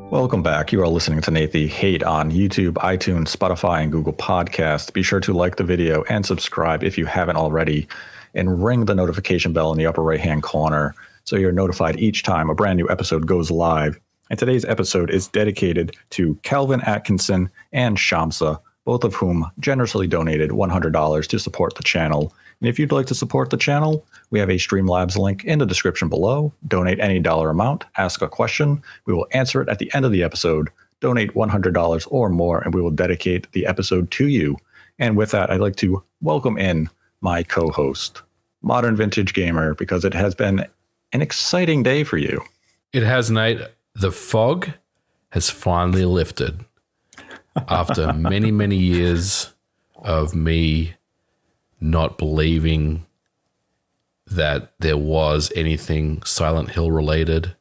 Welcome back. You are listening to Nate the Hate on YouTube, iTunes, Spotify, and Google Podcasts. Be sure to like the video and subscribe if you haven't already, and ring the notification bell in the upper right-hand corner so you're notified each time a brand new episode goes live. And today's episode is dedicated to Calvin Atkinson and Shamsa, both of whom generously donated $100 to support the channel. And if you'd like to support the channel, we have a Streamlabs link in the description below. Donate any dollar amount, ask a question. We will answer it at the end of the episode. Donate $100 or more, and we will dedicate the episode to you. And with that, I'd like to welcome in my co-host, Modern Vintage Gamer, because it has been an exciting day for you. It has, Nate. The fog has finally lifted after many, many years of me not believing that there was anything Silent Hill related.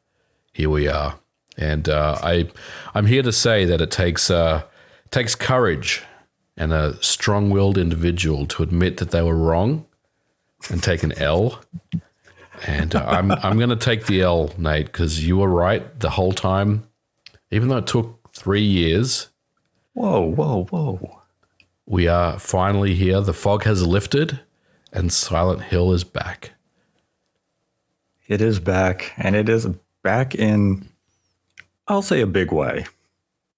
Here we are. And I'm here to say that it takes courage and a strong-willed individual to admit that they were wrong and take an L. And I'm going to take the L, Nate, because you were right the whole time, even though it took 3 years. Whoa. We are finally here. The fog has lifted, and Silent Hill is back. It is back, and it is back in, I'll say, a big way.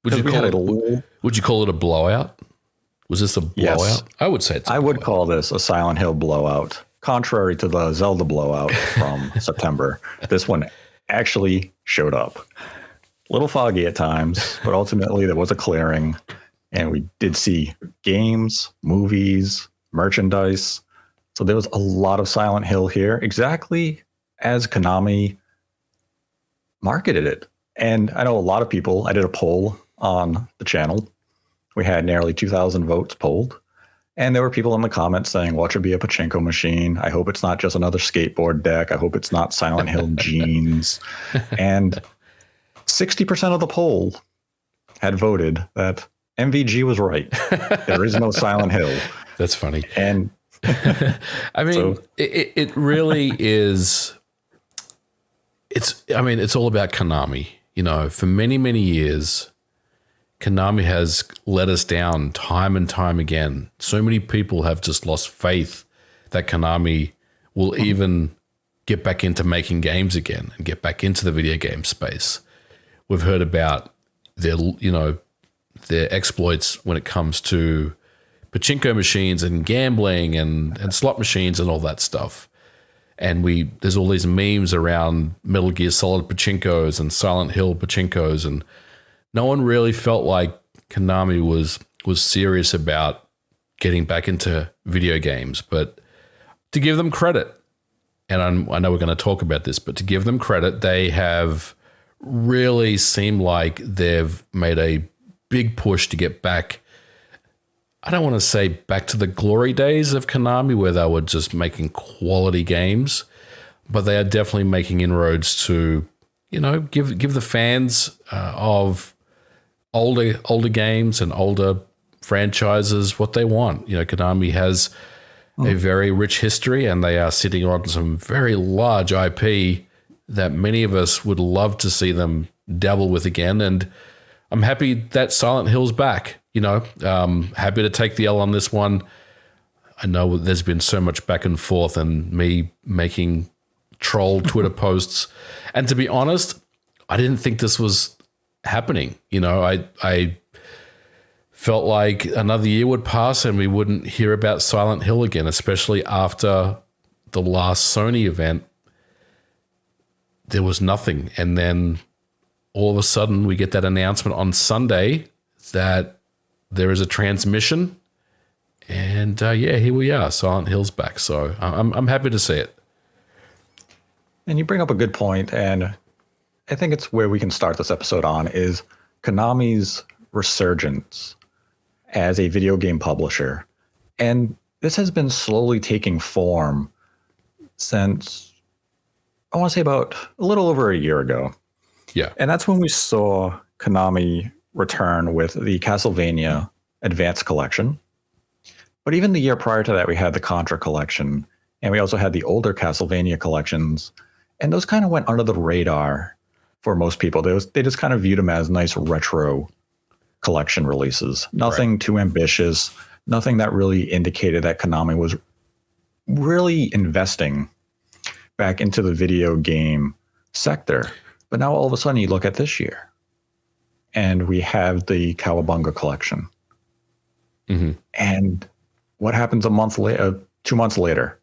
Would you call it a blowout? Was this a blowout? Yes. I would say it's a blowout. Would call this a Silent Hill blowout. Contrary to the Zelda blowout from September, this one actually showed up. A little foggy at times, but ultimately there was a clearing, and we did see games, movies, merchandise. So there was a lot of Silent Hill here, exactly as Konami marketed it. And I know a lot of people, I did a poll on the channel. We had nearly 2,000 votes polled. And there were people in the comments saying, watch it be a pachinko machine. I hope it's not just another skateboard deck. I hope it's not Silent Hill jeans. And 60% of the poll had voted that MVG was right. There is no Silent Hill. That's funny. And I mean, it really is. It's all about Konami. You know, for many, many years, Konami has let us down time and time again. So many people have just lost faith that Konami will even get back into making games again and get back into the video game space. We've heard about their exploits when it comes to pachinko machines and gambling and slot machines and all that stuff. And there's all these memes around Metal Gear Solid pachinkos and Silent Hill pachinkos, and no one really felt like Konami was serious about getting back into video games. But to give them credit, and I know we're going to talk about this, but to give them credit, they have really seemed like they've made a big push to get back. I don't want to say back to the glory days of Konami where they were just making quality games, but they are definitely making inroads to, give the fans of older games and older franchises what they want. Konami has a very rich history, and they are sitting on some very large IP that many of us would love to see them dabble with again. And I'm happy that Silent Hill's back. Happy to take the L on this one. I know there's been so much back and forth and me making troll Twitter posts. And to be honest, I didn't think this was happening. I felt like another year would pass and we wouldn't hear about Silent Hill again, especially after the last Sony event. There was nothing. And then all of a sudden we get that announcement on Sunday that there is a transmission, and here we are. Silent Hill's back, so I'm happy to see it. And you bring up a good point, and I think it's where we can start this episode on is Konami's resurgence as a video game publisher. And this has been slowly taking form since, I want to say about a little over a year ago. Yeah. And that's when we saw Konami return with the Castlevania Advanced Collection. But even the year prior to that, we had the Contra Collection. And we also had the older Castlevania collections. And those kind of went under the radar for most people. They just kind of viewed them as nice retro collection releases. Nothing too ambitious, nothing that really indicated that Konami was really investing back into the video game sector. But now all of a sudden you look at this year and we have the Cowabunga collection. Mm-hmm. And what happens 2 months later?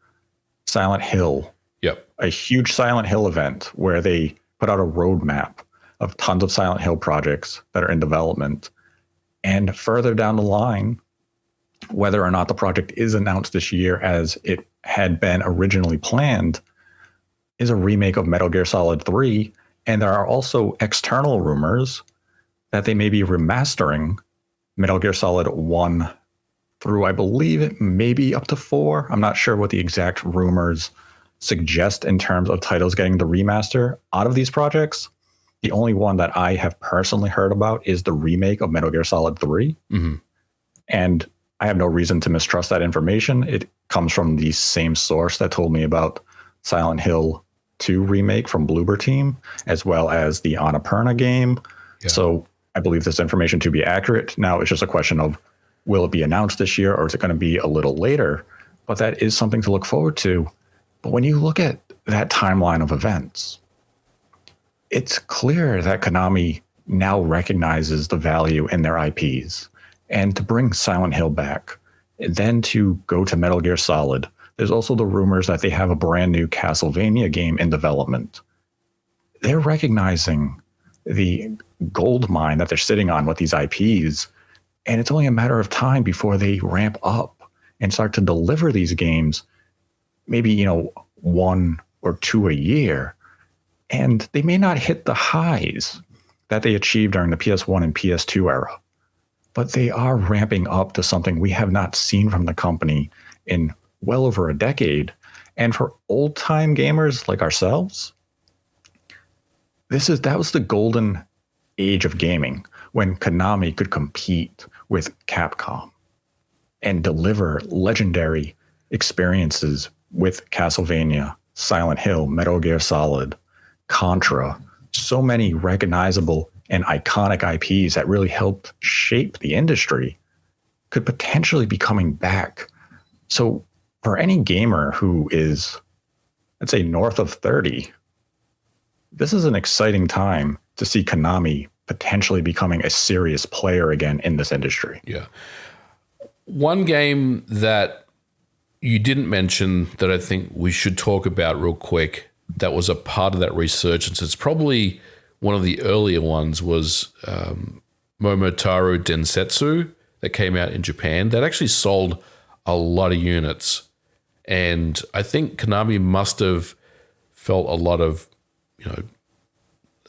Silent Hill. Yep. A huge Silent Hill event where they put out a roadmap of tons of Silent Hill projects that are in development. And further down the line, whether or not the project is announced this year as it had been originally planned, is a remake of Metal Gear Solid 3. And there are also external rumors that they may be remastering Metal Gear Solid 1 through, I believe, maybe up to 4. I'm not sure what the exact rumors suggest in terms of titles getting the remaster. Out of these projects, the only one that I have personally heard about is the remake of Metal Gear Solid 3. Mm-hmm. And I have no reason to mistrust that information. It comes from the same source that told me about Silent Hill 2 remake from Bloober Team, as well as the Annapurna game. Yeah. So I believe this information to be accurate. Now it's just a question of, will it be announced this year or is it going to be a little later? But that is something to look forward to. But when you look at that timeline of events, it's clear that Konami now recognizes the value in their IPs. And to bring Silent Hill back, and then to go to Metal Gear Solid, there's also the rumors that they have a brand new Castlevania game in development. They're recognizing the gold mine that they're sitting on with these IPs. And it's only a matter of time before they ramp up and start to deliver these games, maybe, 1 or 2 a year. And they may not hit the highs that they achieved during the PS1 and PS2 era, but they are ramping up to something we have not seen from the company in well over a decade. And for old-time gamers like ourselves, that was the golden age of gaming when Konami could compete with Capcom and deliver legendary experiences with Castlevania, Silent Hill, Metal Gear Solid, Contra, so many recognizable and iconic IPs that really helped shape the industry could potentially be coming back. So for any gamer who is, let's say, north of 30, this is an exciting time to see Konami potentially becoming a serious player again in this industry. Yeah. One game that you didn't mention that I think we should talk about real quick that was a part of that resurgence, it's probably one of the earlier ones, was Momotaro Densetsu that came out in Japan. That actually sold a lot of units. And I think Konami must have felt a lot of,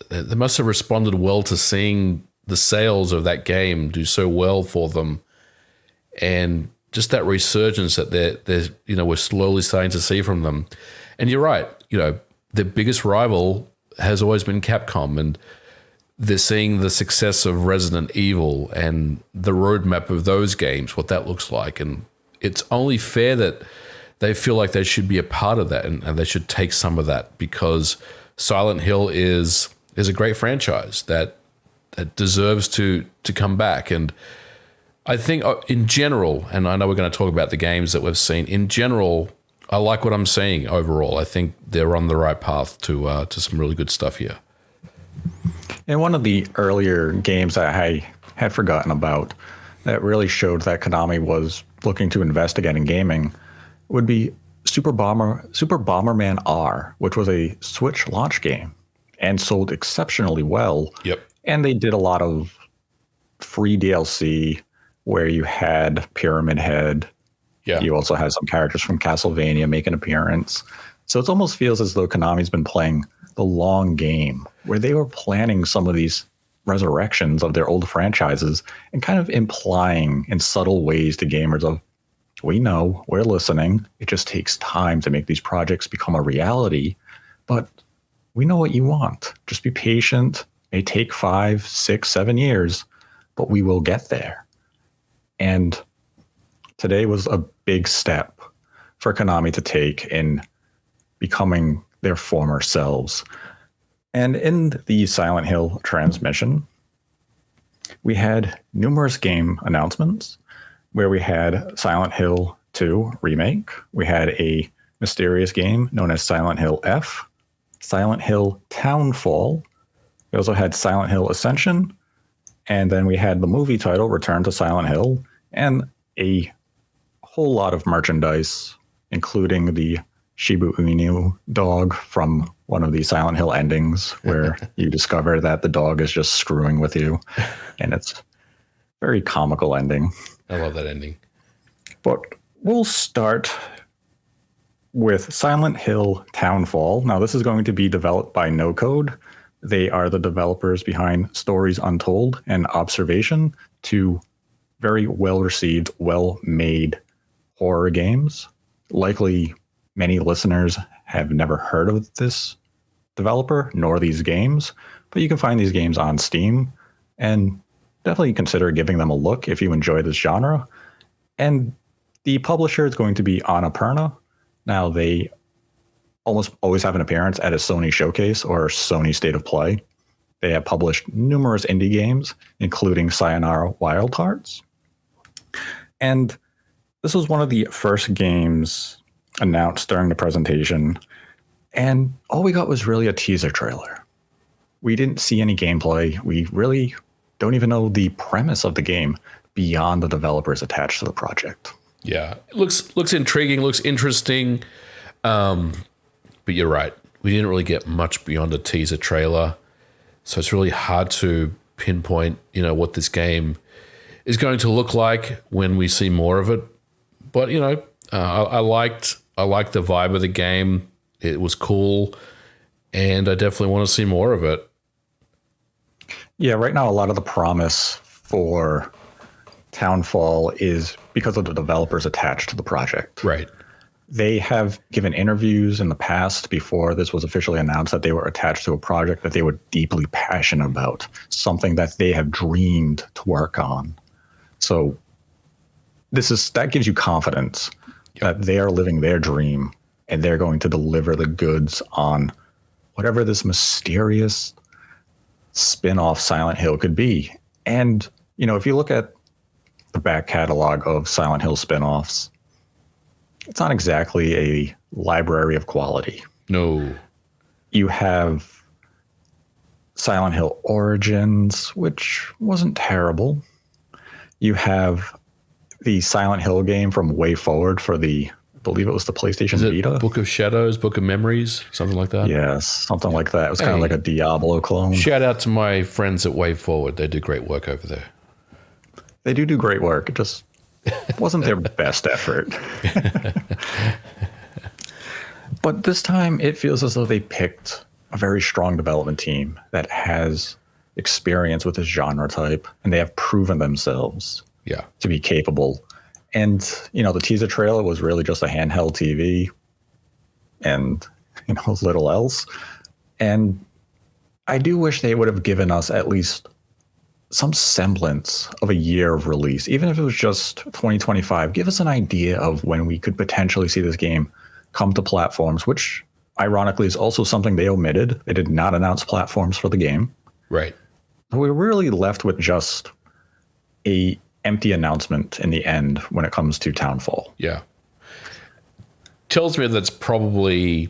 they must have responded well to seeing the sales of that game do so well for them. And just that resurgence that we're slowly starting to see from them. And you're right, their biggest rival has always been Capcom, and they're seeing the success of Resident Evil and the roadmap of those games, what that looks like. And it's only fair that they feel like they should be a part of that and they should take some of that, because Silent Hill is a great franchise that deserves to come back. And I think in general, and I know we're going to talk about the games that we've seen, in general, I like what I'm seeing overall. I think they're on the right path to some really good stuff here. And one of the earlier games that I had forgotten about that really showed that Konami was looking to invest again in gaming would be Super Bomberman R, which was a Switch launch game and sold exceptionally well. Yep. And they did a lot of free DLC where you had Pyramid Head. Yeah. You also had some characters from Castlevania make an appearance. So it almost feels as though Konami's been playing the long game, where they were planning some of these resurrections of their old franchises and kind of implying in subtle ways to gamers of, we know, we're listening. It just takes time to make these projects become a reality, but we know what you want. Just be patient. It may take 5, 6, 7 years, but we will get there. And today was a big step for Konami to take in becoming their former selves. And in the Silent Hill transmission, we had numerous game announcements where we had Silent Hill 2 Remake. We had a mysterious game known as Silent Hill F, Silent Hill Townfall. We also had Silent Hill Ascension. And then we had the movie title Return to Silent Hill and a whole lot of merchandise, including the Shiba Inu dog from one of the Silent Hill endings where you discover that the dog is just screwing with you. And it's a very comical ending. I love that ending. But we'll start with Silent Hill Townfall. Now, this is going to be developed by No Code. They are the developers behind Stories Untold and Observation, two very well-received, well-made horror games. Likely many listeners have never heard of this developer nor these games, but you can find these games on Steam and definitely consider giving them a look if you enjoy this genre. And the publisher is going to be Annapurna. Now, they almost always have an appearance at a Sony showcase or Sony State of Play. They have published numerous indie games, including Sayonara Wild Hearts. And this was one of the first games announced during the presentation, and all we got was really a teaser trailer. We didn't see any gameplay. We really don't even know the premise of the game beyond the developers attached to the project. Yeah, it looks intriguing, looks interesting, but you're right. We didn't really get much beyond a teaser trailer, so it's really hard to pinpoint, what this game is going to look like when we see more of it. But I liked the vibe of the game. It was cool, and I definitely want to see more of it. Yeah, right now a lot of the promise for Townfall is because of the developers attached to the project. Right. They have given interviews in the past before this was officially announced that they were attached to a project that they were deeply passionate about, something that they have dreamed to work on. So that gives you confidence that they are living their dream and they're going to deliver the goods on whatever this mysterious spin-off Silent Hill could be. And, if you look at the back catalog of Silent Hill spin-offs, it's not exactly a library of quality. No. You have Silent Hill Origins, which wasn't terrible. You have the Silent Hill game from Way Forward for I believe it was the PlayStation Vita. Book of Shadows, Book of Memories, something like that? Yes, something like that. It was kind of like a Diablo clone. Shout out to my friends at Way Forward. They do great work over there. They do great work. It just wasn't their best effort. But this time it feels as though they picked a very strong development team that has experience with this genre type, and they have proven themselves to be capable. And, the teaser trailer was really just a handheld TV and, little else. And I do wish they would have given us at least some semblance of a year of release, even if it was just 2025. Give us an idea of when we could potentially see this game come to platforms, which ironically is also something they omitted. They did not announce platforms for the game. Right. So we're really left with just a empty announcement in the end when it comes to Townfall. Yeah. Tells me that's probably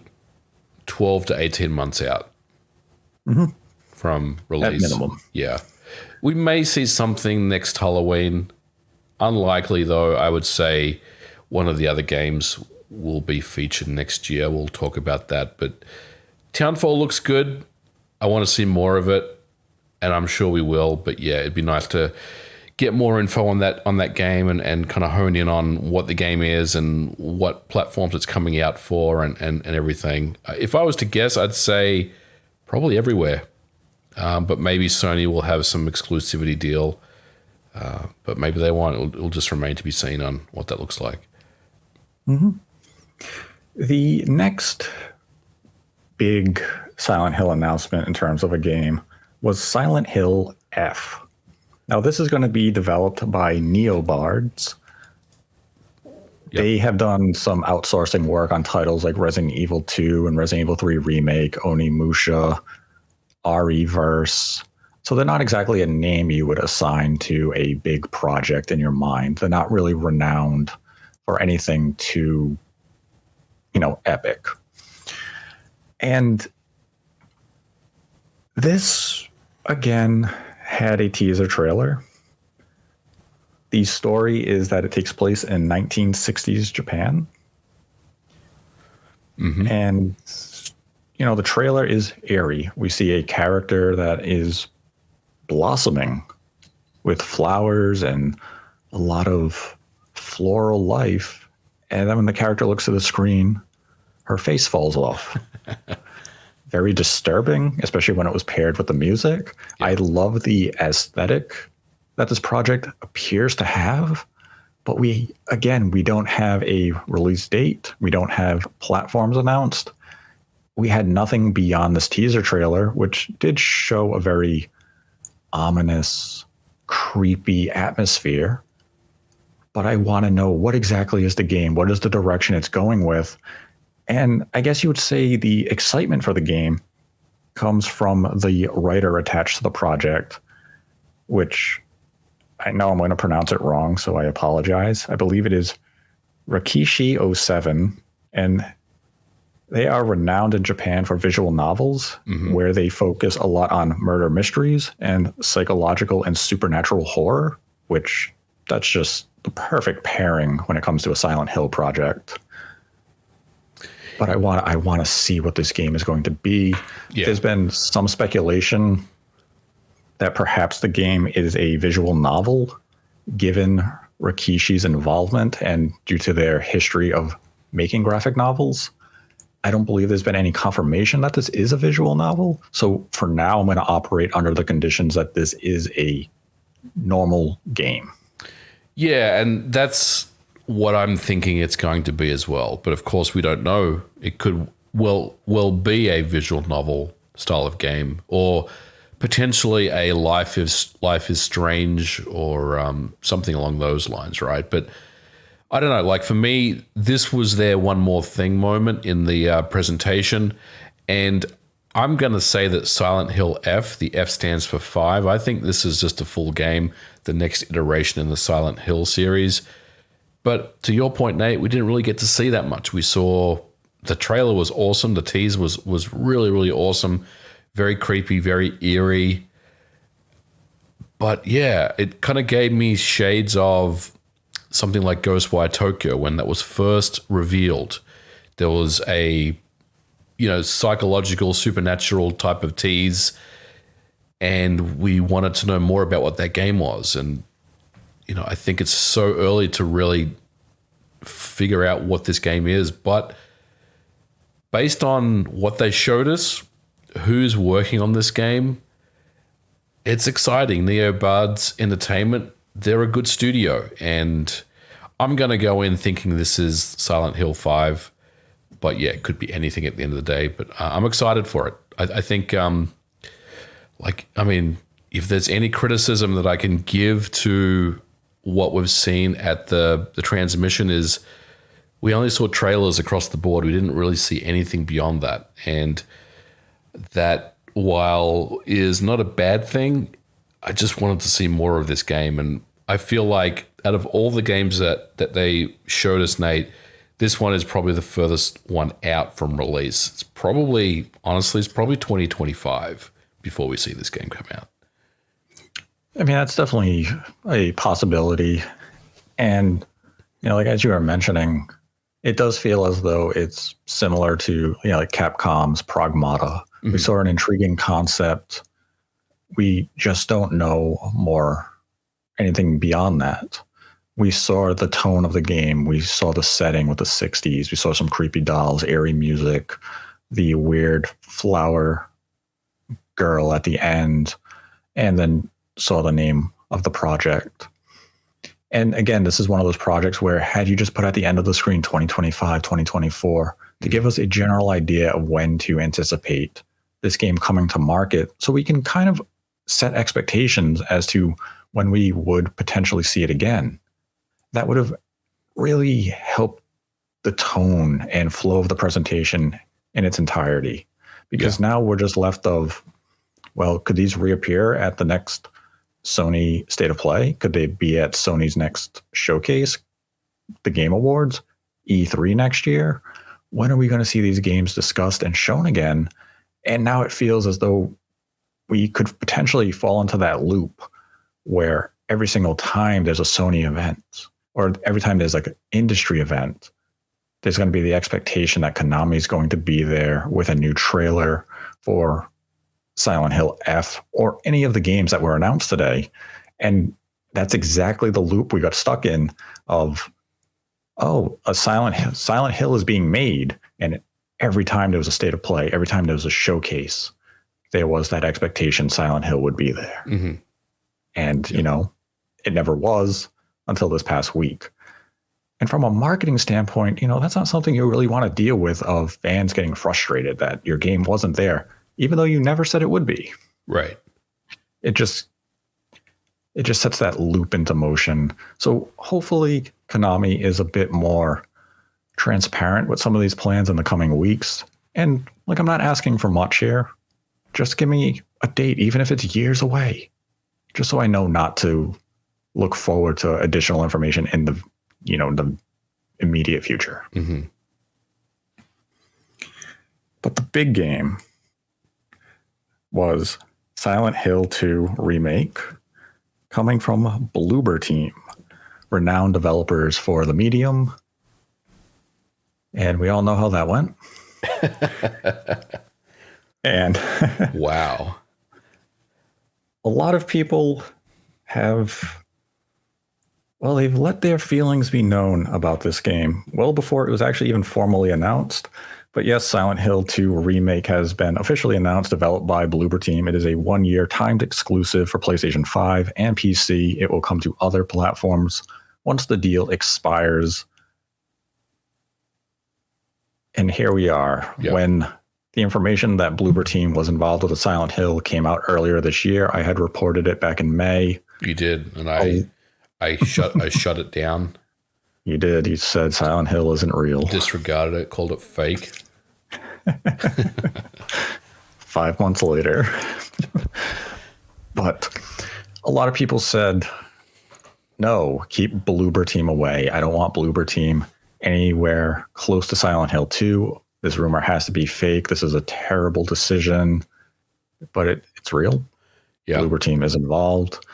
12 to 18 months out from release. At minimum. Yeah. We may see something next Halloween. Unlikely, though. I would say one of the other games will be featured next year. We'll talk about that. But Townfall looks good. I want to see more of it, and I'm sure we will. But yeah, it'd be nice to get more info on that game and kind of hone in on what the game is and what platforms it's coming out for and everything. If I was to guess, I'd say probably everywhere. But maybe Sony will have some exclusivity deal. But maybe they won't. It'll just remain to be seen on what that looks like. Mm-hmm. The next big Silent Hill announcement in terms of a game was Silent Hill F. Now, this is going to be developed by Neobards. They have done some outsourcing work on titles like Resident Evil 2 and Resident Evil 3 Remake, Onimusha, ReVerse. So they're not exactly a name you would assign to a big project in your mind. They're not really renowned for anything too, epic. And this, again, had a teaser trailer. The story is that it takes place in 1960s Japan. Mm-hmm. And, the trailer is eerie. We see a character that is blossoming with flowers and a lot of floral life. And then when the character looks at the screen, her face falls off. Very disturbing, especially when it was paired with the music. Yeah. I love the aesthetic that this project appears to have, but we don't have a release date. We don't have platforms announced. We had nothing beyond this teaser trailer, which did show a very ominous, creepy atmosphere. But I want to know, what exactly is the game? What is the direction it's going with? And I guess you would say the excitement for the game comes from the writer attached to the project, which I know I'm going to pronounce it wrong, so I apologize. I believe it is Rikishi07, and they are renowned in Japan for visual novels, where they focus a lot on murder mysteries and psychological and supernatural horror, which that's just the perfect pairing when it comes to a Silent Hill project. But I want to see what this game is going to be. Yeah. There's been some speculation that perhaps the game is a visual novel, given Rikishi's involvement and due to their history of making graphic novels. I don't believe there's been any confirmation that this is a visual novel. So for now, I'm going to operate under the conditions that this is a normal game. Yeah, and that's what I'm thinking it's going to be as well. But of course, we don't know. It could well be a visual novel style of game, or potentially a Life is Strange, or something along those lines, right? But I don't know. Like, for me, this was their one more thing moment in the presentation, and I'm going to say that Silent Hill F, the F stands for 5. I think this is just a full game, the next iteration in the Silent Hill series. But to your point, Nate, we didn't really get to see that much. We saw the trailer was awesome. The tease was really, really awesome. Very creepy, very eerie. But yeah, it kind of gave me shades of something like Ghostwire Tokyo when that was first revealed. There was a, psychological, supernatural type of tease, and we wanted to know more about what that game was. And I think it's so early to really figure out what this game is, but based on what they showed us, who's working on this game, it's exciting. NeoBuds Entertainment, they're a good studio, and I'm going to go in thinking this is Silent Hill 5, but yeah, it could be anything at the end of the day, but I'm excited for it. I think, if there's any criticism that I can give to what we've seen at the transmission, is we only saw trailers across the board. We didn't really see anything beyond that. And that, while is not a bad thing, I just wanted to see more of this game. And I feel like out of all the games that they showed us, Nate, this one is probably the furthest one out from release. It's probably 2025 before we see this game come out. I mean, that's definitely a possibility. And, as you were mentioning, it does feel as though it's similar to, like Capcom's Pragmata. Mm-hmm. We saw an intriguing concept. We just don't know anything beyond that. We saw the tone of the game. We saw the setting with the 60s. We saw some creepy dolls, airy music, the weird flower girl at the end, and then saw the name of the project. And again, this is one of those projects where, had you just put at the end of the screen 2025, 2024, to give us a general idea of when to anticipate this game coming to market, so we can kind of set expectations as to when we would potentially see it again, that would have really helped the tone and flow of the presentation in its entirety. Because now we're just left of, well, could these reappear at the next Sony State of Play? Could they be at Sony's next showcase, the Game Awards, E3 next year? When are we going to see these games discussed and shown again? And now it feels as though we could potentially fall into that loop where every single time there's a Sony event, or every time there's like an industry event, there's going to be the expectation that Konami is going to be there with a new trailer for Silent Hill F or any of the games that were announced today. And that's exactly the loop we got stuck in of, oh, a Silent Hill is being made. And every time there was a State of Play, every time there was a showcase, there was that expectation Silent Hill would be there. Mm-hmm. And, you know, it never was until this past week. And from a marketing standpoint, you know, that's not something you really want to deal with, of fans getting frustrated that your game wasn't there, even though you never said it would be. Right. It just sets that loop into motion. So hopefully Konami is a bit more transparent with some of these plans in the coming weeks. And like, I'm not asking for much here. Just give me a date, even if it's years away, just so I know not to look forward to additional information in the, you know, the immediate future. Mm-hmm. But the big game was Silent Hill 2 Remake, coming from Bloober Team, renowned developers for the medium. And we all know how that went. And wow. A lot of people have, well, they've let their feelings be known about this game well before it was actually even formally announced. But yes, Silent Hill 2 Remake has been officially announced, developed by Bloober Team. It is a 1-year timed exclusive for PlayStation 5 and PC. It will come to other platforms once the deal expires. And here we are. Yep. When the information that Bloober Team was involved with the Silent Hill came out earlier this year, I had reported it back in May. You did, and I shut it down. You did. You said Silent Hill isn't real. Disregarded it, called it fake. 5 months later. But a lot of people said, no, keep Bloober Team away. I don't want Bloober Team anywhere close to Silent Hill 2. This rumor has to be fake. This is a terrible decision. But it's real. Yeah. Bloober Team is involved.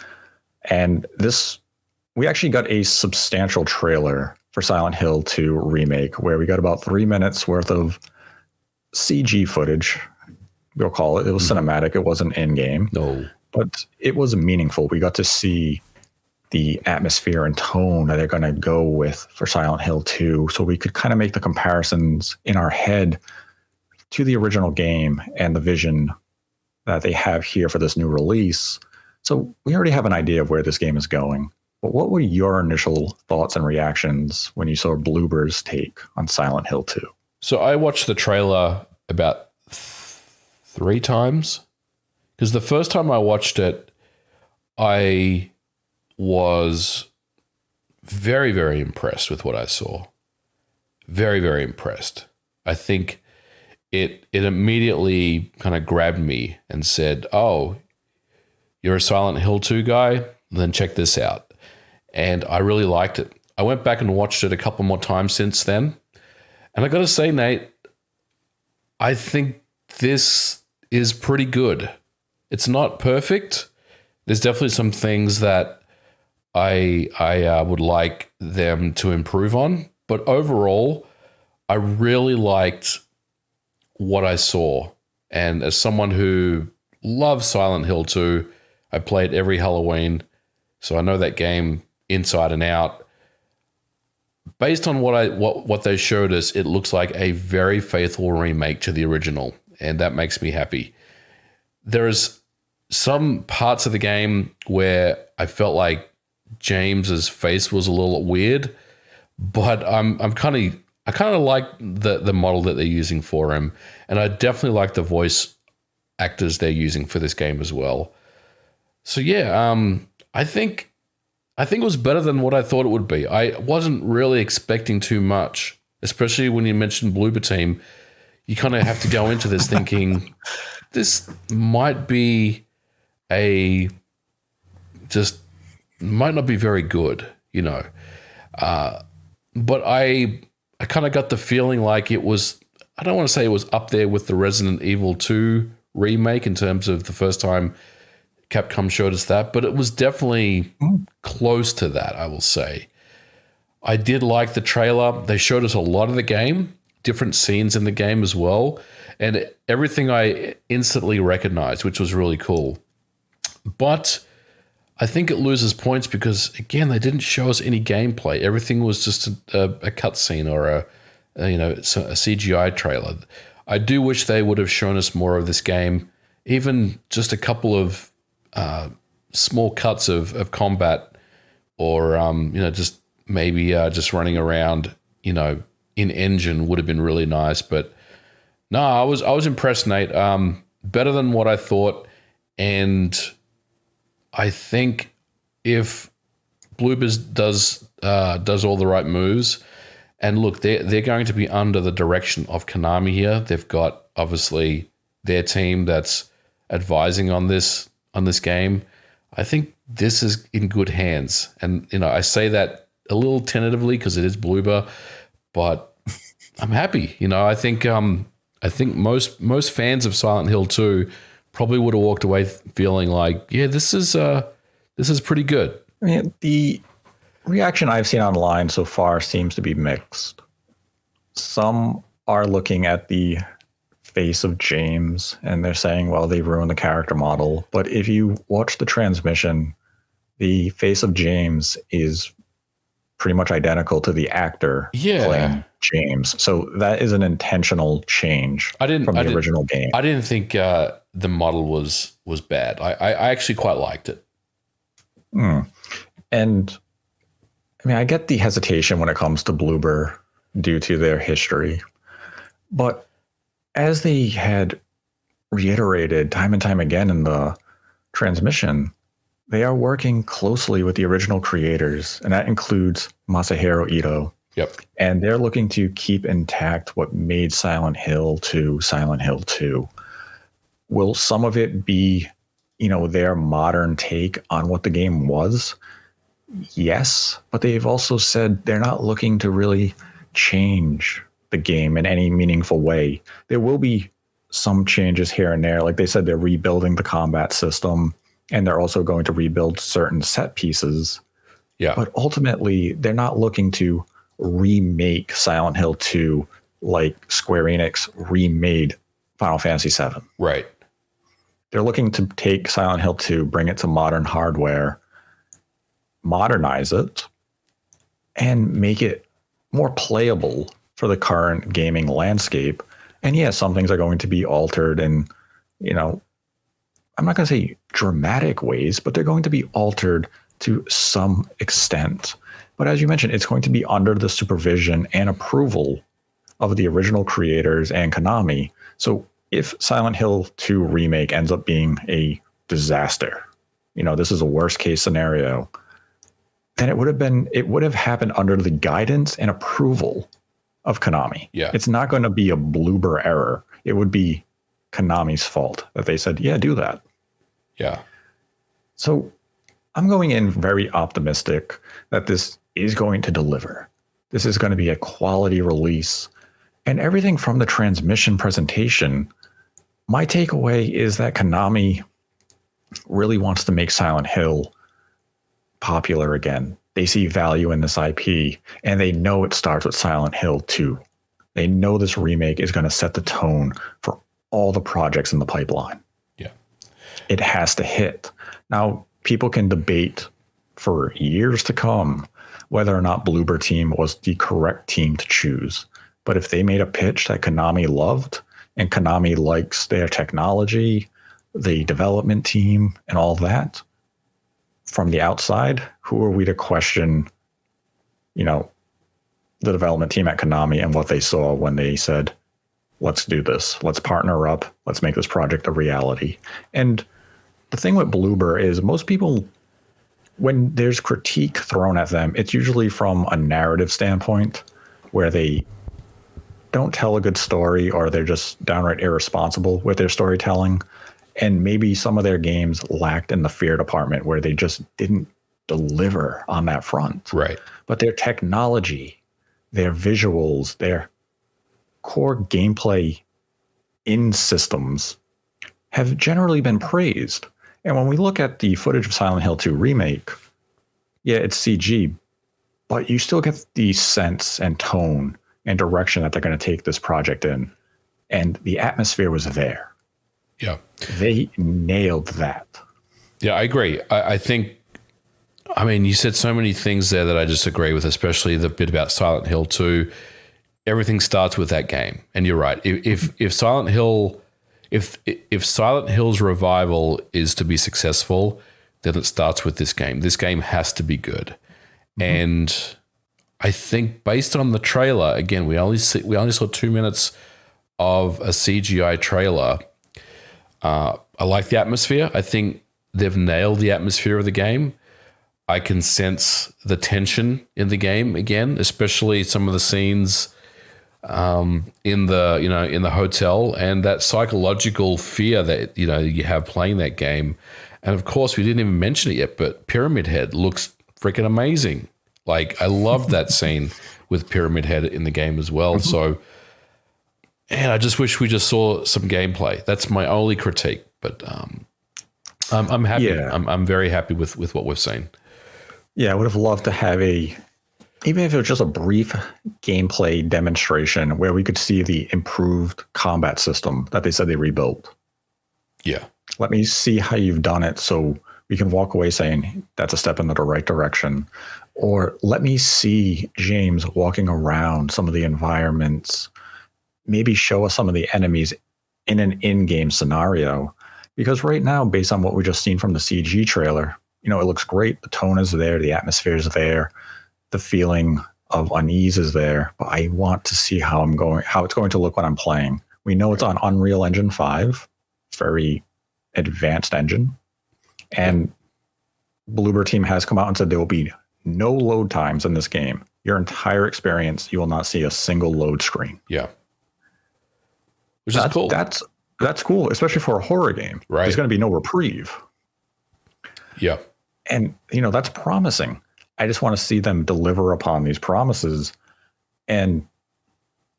And we actually got a substantial trailer for Silent Hill 2 Remake, where we got about 3 minutes worth of CG footage. We'll call it. It was cinematic. It wasn't in-game. No. But it was meaningful. We got to see the atmosphere and tone that they're going to go with for Silent Hill 2. So we could kind of make the comparisons in our head to the original game and the vision that they have here for this new release. So we already have an idea of where this game is going. But what were your initial thoughts and reactions when you saw Bloober's take on Silent Hill 2? So I watched the trailer about 3 times, because the first time I watched it, I was very, very impressed with what I saw. Very, very impressed. I think it immediately kind of grabbed me and said, oh, you're a Silent Hill 2 guy? Then check this out. And I really liked it. I went back and watched it a couple more times since then. And I got to say, Nate, I think this is pretty good. It's not perfect. There's definitely some things that I would like them to improve on. But overall, I really liked what I saw. And as someone who loves Silent Hill 2, I played every Halloween, so I know that game inside and out. Based on what they showed us, it looks like a very faithful remake to the original, and that makes me happy. There's some parts of the game where I felt like James's face was a little weird, but I kind of like the model that they're using for him, and I definitely like the voice actors they're using for this game as well. So yeah, I think I think it was better than what I thought it would be. I wasn't really expecting too much, especially when you mentioned Bloober Team. You kind of have to go into this thinking this might be might not be very good, you know. But I kind of got the feeling like it was, I don't want to say it was up there with the Resident Evil 2 remake in terms of the first time Capcom showed us that, but it was definitely close to that, I will say. I did like the trailer. They showed us a lot of the game, different scenes in the game as well, and everything I instantly recognized, which was really cool. But I think it loses points because, again, they didn't show us any gameplay. Everything was just a cutscene or a CGI trailer. I do wish they would have shown us more of this game, even just a couple of small cuts of combat, or just maybe just running around, in engine would have been really nice. But no, I was impressed, Nate. Better than what I thought, and I think if Bloobers does all the right moves, and look, they're going to be under the direction of Konami here. They've got obviously their team that's advising on this game. I think this is in good hands, and I say that a little tentatively because it is Bloober, but I'm happy. I think most fans of Silent Hill 2 probably would have walked away feeling like, yeah, this is pretty good. I mean, the reaction I've seen online so far seems to be mixed. Some are looking at the face of James and they're saying, well, they ruined the character model. But if you watch the transmission, the face of James is pretty much identical to the actor playing James. So that is an intentional change from the original game. I didn't think the model was bad. I actually quite liked it. And I mean, I get the hesitation when it comes to Bloober due to their history. But as they had reiterated time and time again in the transmission, they are working closely with the original creators, and that includes Masahiro Ito. Yep. And they're looking to keep intact what made Silent Hill to Silent Hill 2. Will some of it be, their modern take on what the game was? Yes, but they've also said they're not looking to really change the game in any meaningful way. There will be some changes here and there. Like they said, they're rebuilding the combat system, and they're also going to rebuild certain set pieces. Yeah. But ultimately, they're not looking to remake Silent Hill 2 like Square Enix remade Final Fantasy VII. Right. They're looking to take Silent Hill 2, bring it to modern hardware, modernize it, and make it more playable for the current gaming landscape. And yes, some things are going to be altered in, I'm not going to say dramatic ways, but they're going to be altered to some extent. But as you mentioned, it's going to be under the supervision and approval of the original creators and Konami. So if Silent Hill 2 Remake ends up being a disaster, this is a worst case scenario, then it would have happened under the guidance and approval of Konami. Yeah. It's not going to be a Bloober error. It would be Konami's fault that they said, yeah, do that. Yeah. So I'm going in very optimistic that this is going to deliver. This is going to be a quality release. And everything from the transmission presentation, my takeaway is that Konami really wants to make Silent Hill popular again. They see value in this IP, and they know it starts with Silent Hill 2. They know this remake is going to set the tone for all the projects in the pipeline. Yeah. It has to hit. Now, people can debate for years to come whether or not Bloober Team was the correct team to choose. But if they made a pitch that Konami loved, and Konami likes their technology, the development team, and all that, from the outside, who are we to question, the development team at Konami and what they saw when they said, let's do this. Let's partner up. Let's make this project a reality. And the thing with Bloober is most people when there's critique thrown at them, it's usually from a narrative standpoint where they don't tell a good story or they're just downright irresponsible with their storytelling. And maybe some of their games lacked in the fear department where they just didn't deliver on that front. Right. But their technology, their visuals, their core gameplay in systems have generally been praised. And when we look at the footage of Silent Hill 2 Remake, yeah, it's CG, but you still get the sense and tone and direction that they're going to take this project in. And the atmosphere was there. Yeah. They nailed that. Yeah, I agree. I think, I mean, you said so many things there that I just agree with, especially the bit about Silent Hill 2. Everything starts with that game. And you're right. If Silent Hill... If Silent Hill's revival is to be successful, then it starts with this game. This game has to be good. Mm-hmm. And I think based on the trailer, again, we only saw 2 minutes of a CGI trailer. I like the atmosphere. I think they've nailed the atmosphere of the game. I can sense the tension in the game again, especially some of the scenes in the hotel, and that psychological fear that you have playing that game. And of course, we didn't even mention it yet, but Pyramid Head looks freaking amazing. Like, I love that scene with Pyramid Head in the game as well. So, and I just wish we just saw some gameplay. That's my only critique, but I'm happy. Yeah. I'm very happy with what we've seen. Yeah, I would have loved to have even if it was just a brief gameplay demonstration where we could see the improved combat system that they said they rebuilt. Yeah. Let me see how you've done it so we can walk away saying that's a step in the right direction. Or let me see James walking around some of the environments, maybe show us some of the enemies in an in-game scenario. Because right now, based on what we just seen from the CG trailer, it looks great. The tone is there. The atmosphere is there. The feeling of unease is there, but I want to see how it's going to look when I'm playing. We know it's on Unreal Engine 5, very advanced engine, and Bloober Team has come out and said there will be no load times in this game. Your entire experience, you will not see a single load screen. Yeah, which is cool. That's cool, especially for a horror game. Right, there's going to be no reprieve. Yeah, and that's promising. I just want to see them deliver upon these promises. And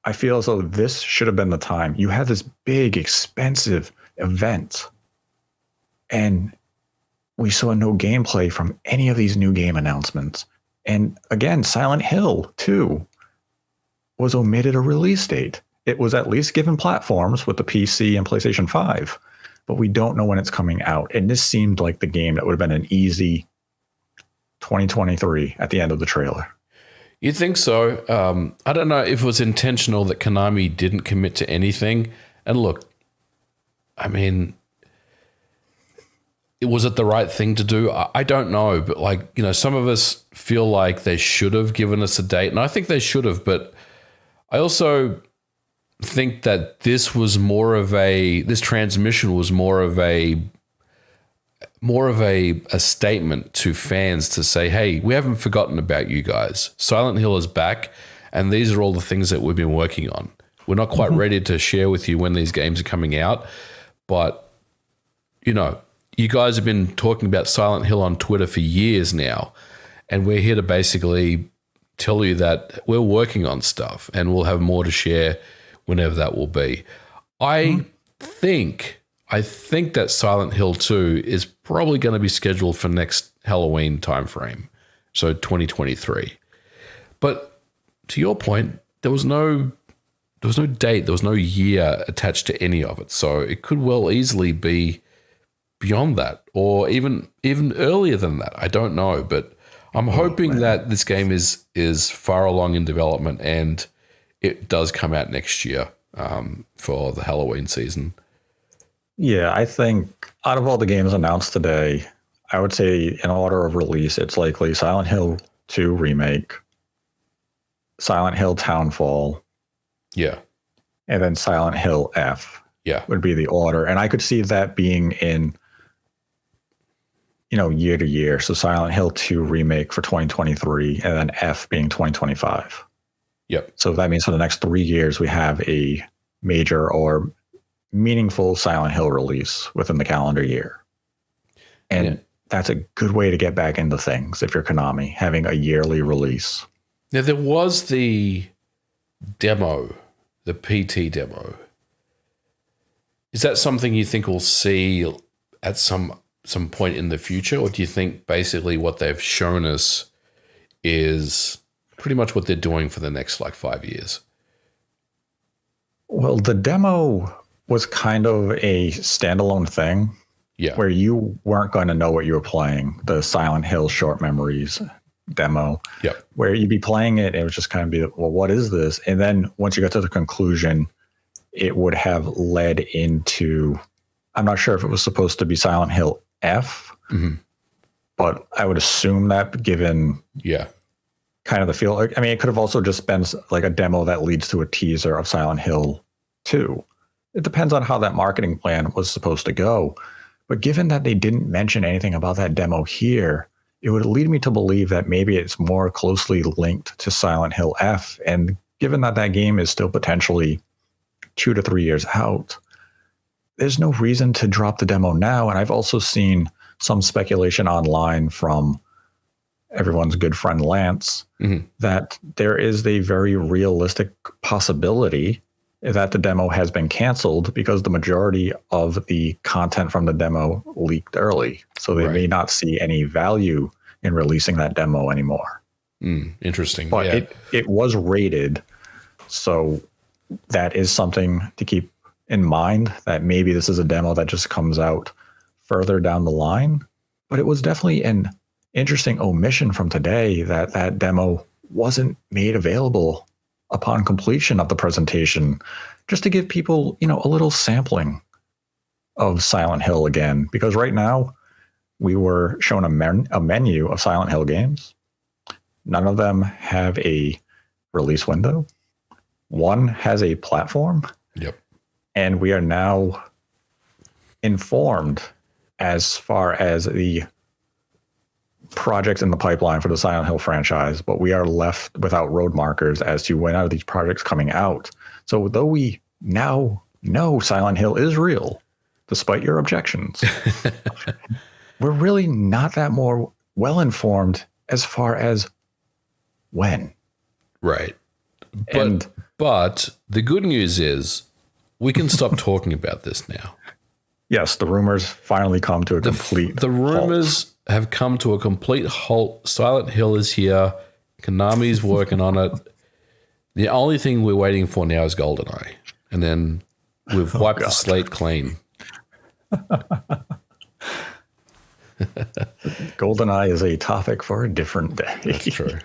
I feel as though this should have been the time. You had this big, expensive event, and we saw no gameplay from any of these new game announcements. And again, Silent Hill 2 was omitted a release date. It was at least given platforms with the PC and PlayStation 5, but we don't know when it's coming out. And this seemed like the game that would have been an easy 2023 at the end of the trailer. You think so? I don't know if it was intentional that Konami didn't commit to anything. And look, I mean, was it the right thing to do? I don't know. But some of us feel like they should have given us a date. And I think they should have. But I also think that this transmission was more of a statement to fans to say, hey, we haven't forgotten about you guys. Silent Hill is back, and these are all the things that we've been working on. We're not quite ready to share with you when these games are coming out, but, you guys have been talking about Silent Hill on Twitter for years now, and we're here to basically tell you that we're working on stuff, and we'll have more to share whenever that will be. I think that Silent Hill 2 is probably going to be scheduled for next Halloween timeframe, so 2023. But to your point, there was no date, there was no year attached to any of it, so it could well easily be beyond that, or even earlier than that. I don't know, but I'm hoping that this game is far along in development and it does come out next year for the Halloween season. Yeah, I think out of all the games announced today, I would say in order of release, it's likely Silent Hill 2 Remake, Silent Hill Townfall, yeah, and then Silent Hill F. Yeah, would be the order. And I could see that being in year to year. So Silent Hill 2 remake for 2023 and then F being 2025. Yep. So that means for the next 3 years, we have a major or meaningful Silent Hill release within the calendar year. And that's a good way to get back into things if you're Konami, having a yearly release. Now, there was the demo, the PT demo. Is that something you think we'll see at some point in the future? Or do you think basically what they've shown us is pretty much what they're doing for the next 5 years? Well, the demo was kind of a standalone thing. Yeah. Where you weren't going to know what you were playing. The Silent Hill Short Memories demo. Yep. Where you'd be playing it, it would just kind of be, well, what is this? And then once you got to the conclusion, it would have led into, I'm not sure if it was supposed to be Silent Hill F, but I would assume that given kind of the feel. I mean, it could have also just been like a demo that leads to a teaser of Silent Hill 2. It depends on how that marketing plan was supposed to go. But given that they didn't mention anything about that demo here, it would lead me to believe that maybe it's more closely linked to Silent Hill F. And given that that game is still potentially 2 to 3 years out, there's no reason to drop the demo now. And I've also seen some speculation online from everyone's good friend Lance that there is a very realistic possibility that the demo has been canceled because the majority of the content from the demo leaked early. So they may not see any value in releasing that demo anymore. Interesting. But it was rated. So that is something to keep in mind, that maybe this is a demo that just comes out further down the line. But it was definitely an interesting omission from today that that demo wasn't made available upon completion of the presentation, just to give people, a little sampling of Silent Hill again. Because right now, we were shown a menu of Silent Hill games. None of them have a release window. One has a platform. Yep. And we are now informed as far as the projects in the pipeline for the Silent Hill franchise, but we are left without road markers as to when are these projects coming out. So though we now know Silent Hill is real, despite your objections, we're really not that more well-informed as far as when. Right. But the good news is we can stop talking about this now. Yes, the rumors finally come to a complete The rumors have come to a complete halt. Silent Hill is here. Konami's working on it. The only thing we're waiting for now is GoldenEye. And then we've wiped the slate clean. GoldenEye is a topic for a different day. That's true.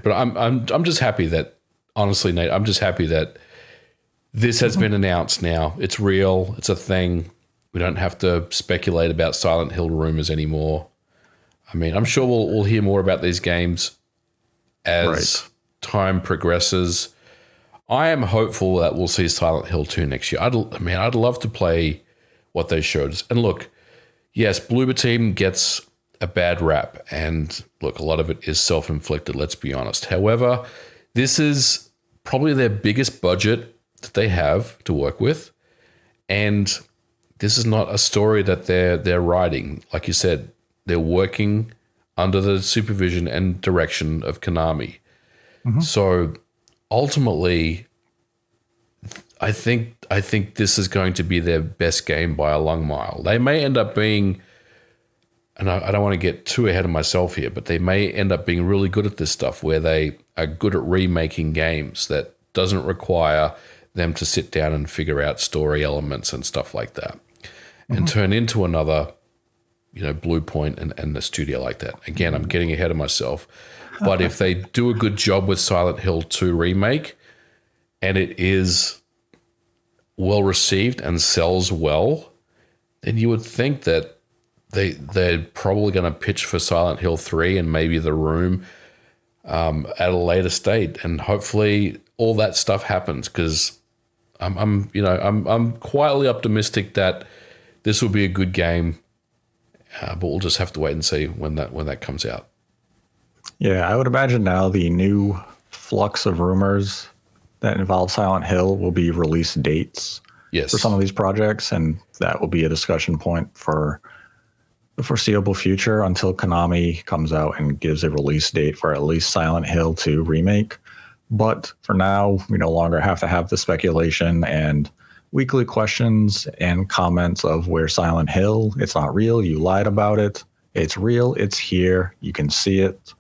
But I'm just happy that, honestly, Nate, I'm just happy that this has been announced now. It's real. It's a thing. We don't have to speculate about Silent Hill rumors anymore. I mean, I'm sure we'll hear more about these games as time progresses. I am hopeful that we'll see Silent Hill 2 next year. I'd love to play what they showed us. And look, yes, Bloober Team gets a bad rap. And look, a lot of it is self-inflicted, let's be honest. However, this is probably their biggest budget that they have to work with. And this is not a story that they're writing. Like you said, they're working under the supervision and direction of Konami. So ultimately, I think this is going to be their best game by a long mile. They may end up being, and I don't want to get too ahead of myself here, but they may end up being really good at this stuff where they are good at remaking games that doesn't require them to sit down and figure out story elements and stuff like that and turn into another, Blue Point and a studio like that. Again, I'm getting ahead of myself. But if they do a good job with Silent Hill 2 Remake and it is well received and sells well, then you would think that they're probably going to pitch for Silent Hill 3 and maybe The Room at a later state. And hopefully all that stuff happens, because I'm quietly optimistic that this will be a good game. but we'll just have to wait and see when that comes out. Yeah, I would imagine now the new flux of rumors that involve Silent Hill will be release dates for some of these projects, and that will be a discussion point for the foreseeable future until Konami comes out and gives a release date for at least Silent Hill 2 Remake. But for now, we no longer have to have the speculation and weekly questions and comments of where Silent Hill, it's not real, you lied about it. It's real, it's here, you can see it.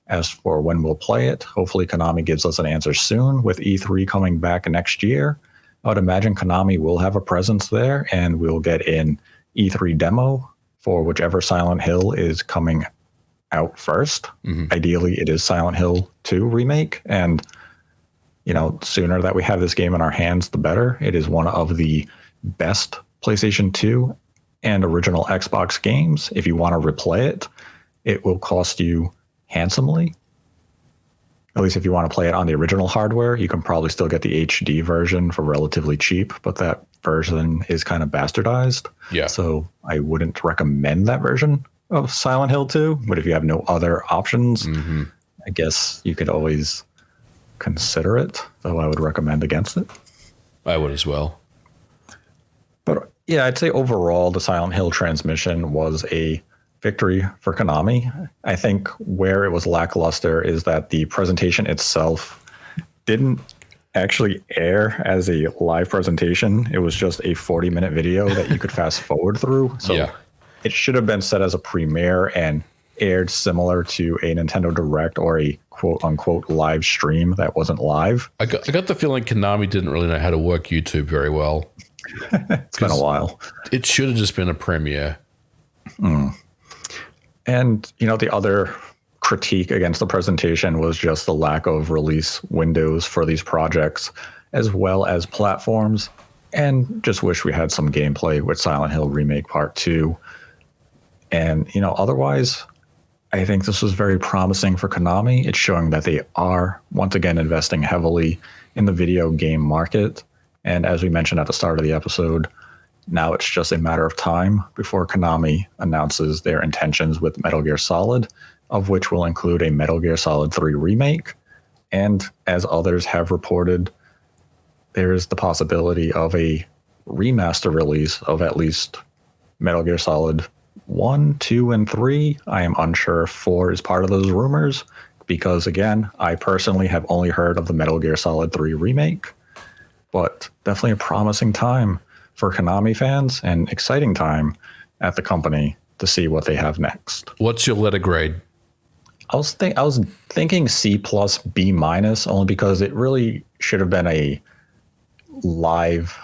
As for when we'll play it, hopefully Konami gives us an answer soon. With E3 coming back next year, I would imagine Konami will have a presence there, and we'll get an E3 demo for whichever Silent Hill is coming out first. Mm-hmm. Ideally, it is Silent Hill 2 Remake, and sooner that we have this game in our hands, the better. It is one of the best PlayStation 2 and original Xbox games. If you want to replay it, it will cost you handsomely. At least if you want to play it on the original hardware, you can probably still get the HD version for relatively cheap, but that version is kind of bastardized. Yeah. So I wouldn't recommend that version of Silent Hill 2, but if you have no other options, I guess you could always consider it, though I would recommend against it. I would as well. But yeah, I'd say overall the Silent Hill transmission was a victory for Konami. I think where it was lackluster is that the presentation itself didn't actually air as a live presentation. It was just a 40-minute video that you could fast forward through. So it should have been set as a premiere and aired similar to a Nintendo Direct or a quote-unquote live stream that wasn't live. I got the feeling Konami didn't really know how to work YouTube very well. It's been a while. It should have just been a premiere. And, the other critique against the presentation was just the lack of release windows for these projects, as well as platforms, and just wish we had some gameplay with Silent Hill Remake Part 2. And, otherwise, I think this was very promising for Konami. It's showing that they are, once again, investing heavily in the video game market. And as we mentioned at the start of the episode, now it's just a matter of time before Konami announces their intentions with Metal Gear Solid, of which will include a Metal Gear Solid 3 remake. And as others have reported, there is the possibility of a remaster release of at least Metal Gear Solid 1, 2, and 3. I am unsure if 4 is part of those rumors, because again, I personally have only heard of the Metal Gear Solid 3 remake. But definitely a promising time for Konami fans and exciting time at the company to see what they have next. What's your letter grade? I was thinking C plus B minus, only because it really should have been a live,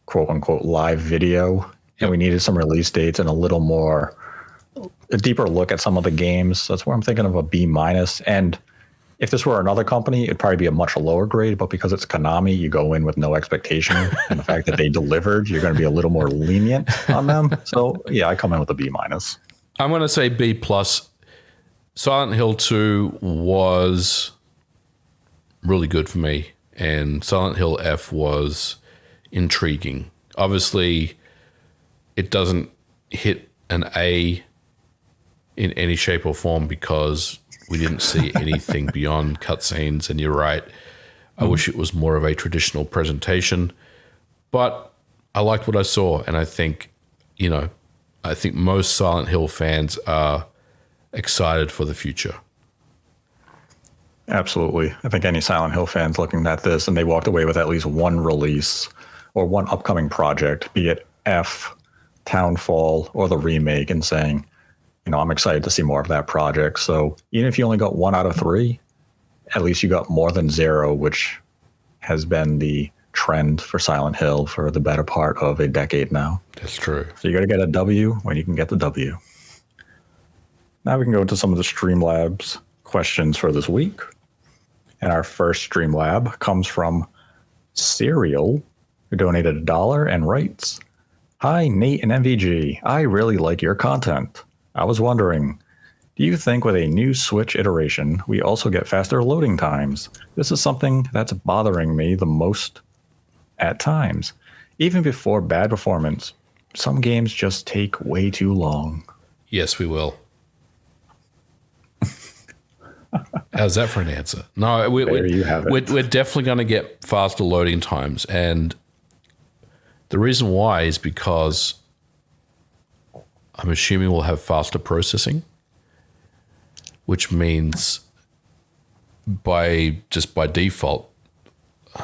quote unquote, live video. And we needed some release dates and a deeper look at some of the games. That's where I'm thinking of a B minus. And if this were another company, it'd probably be a much lower grade, but because it's Konami, you go in with no expectation. And the fact that they delivered, you're going to be a little more lenient on them. So yeah, I come in with a B minus. I'm going to say B plus. Silent Hill 2 was really good for me, and Silent Hill F was intriguing. Obviously, it doesn't hit an A in any shape or form because we didn't see anything beyond cutscenes, and you're right. I wish it was more of a traditional presentation, but I liked what I saw, and I think most Silent Hill fans are excited for the future. Absolutely. I think any Silent Hill fans looking at this and they walked away with at least one release or one upcoming project, be it F, Townfall, or the remake, and saying, I'm excited to see more of that project. So even if you only got 1 out of 3, at least you got more than 0, which has been the trend for Silent Hill for the better part of a decade now. That's true. So you got to get a W when you can get the W. Now we can go into some of the Streamlabs questions for this week. And our first Streamlab comes from Serial, who donated $1 and writes, "Hi, Nate and MVG. I really like your content. I was wondering, do you think with a new Switch iteration, we also get faster loading times? This is something that's bothering me the most at times. Even before bad performance, some games just take way too long." Yes, we will. How's that for an answer? No, You have it. we're definitely going to get faster loading times. And the reason why is because I'm assuming we'll have faster processing, which means by default,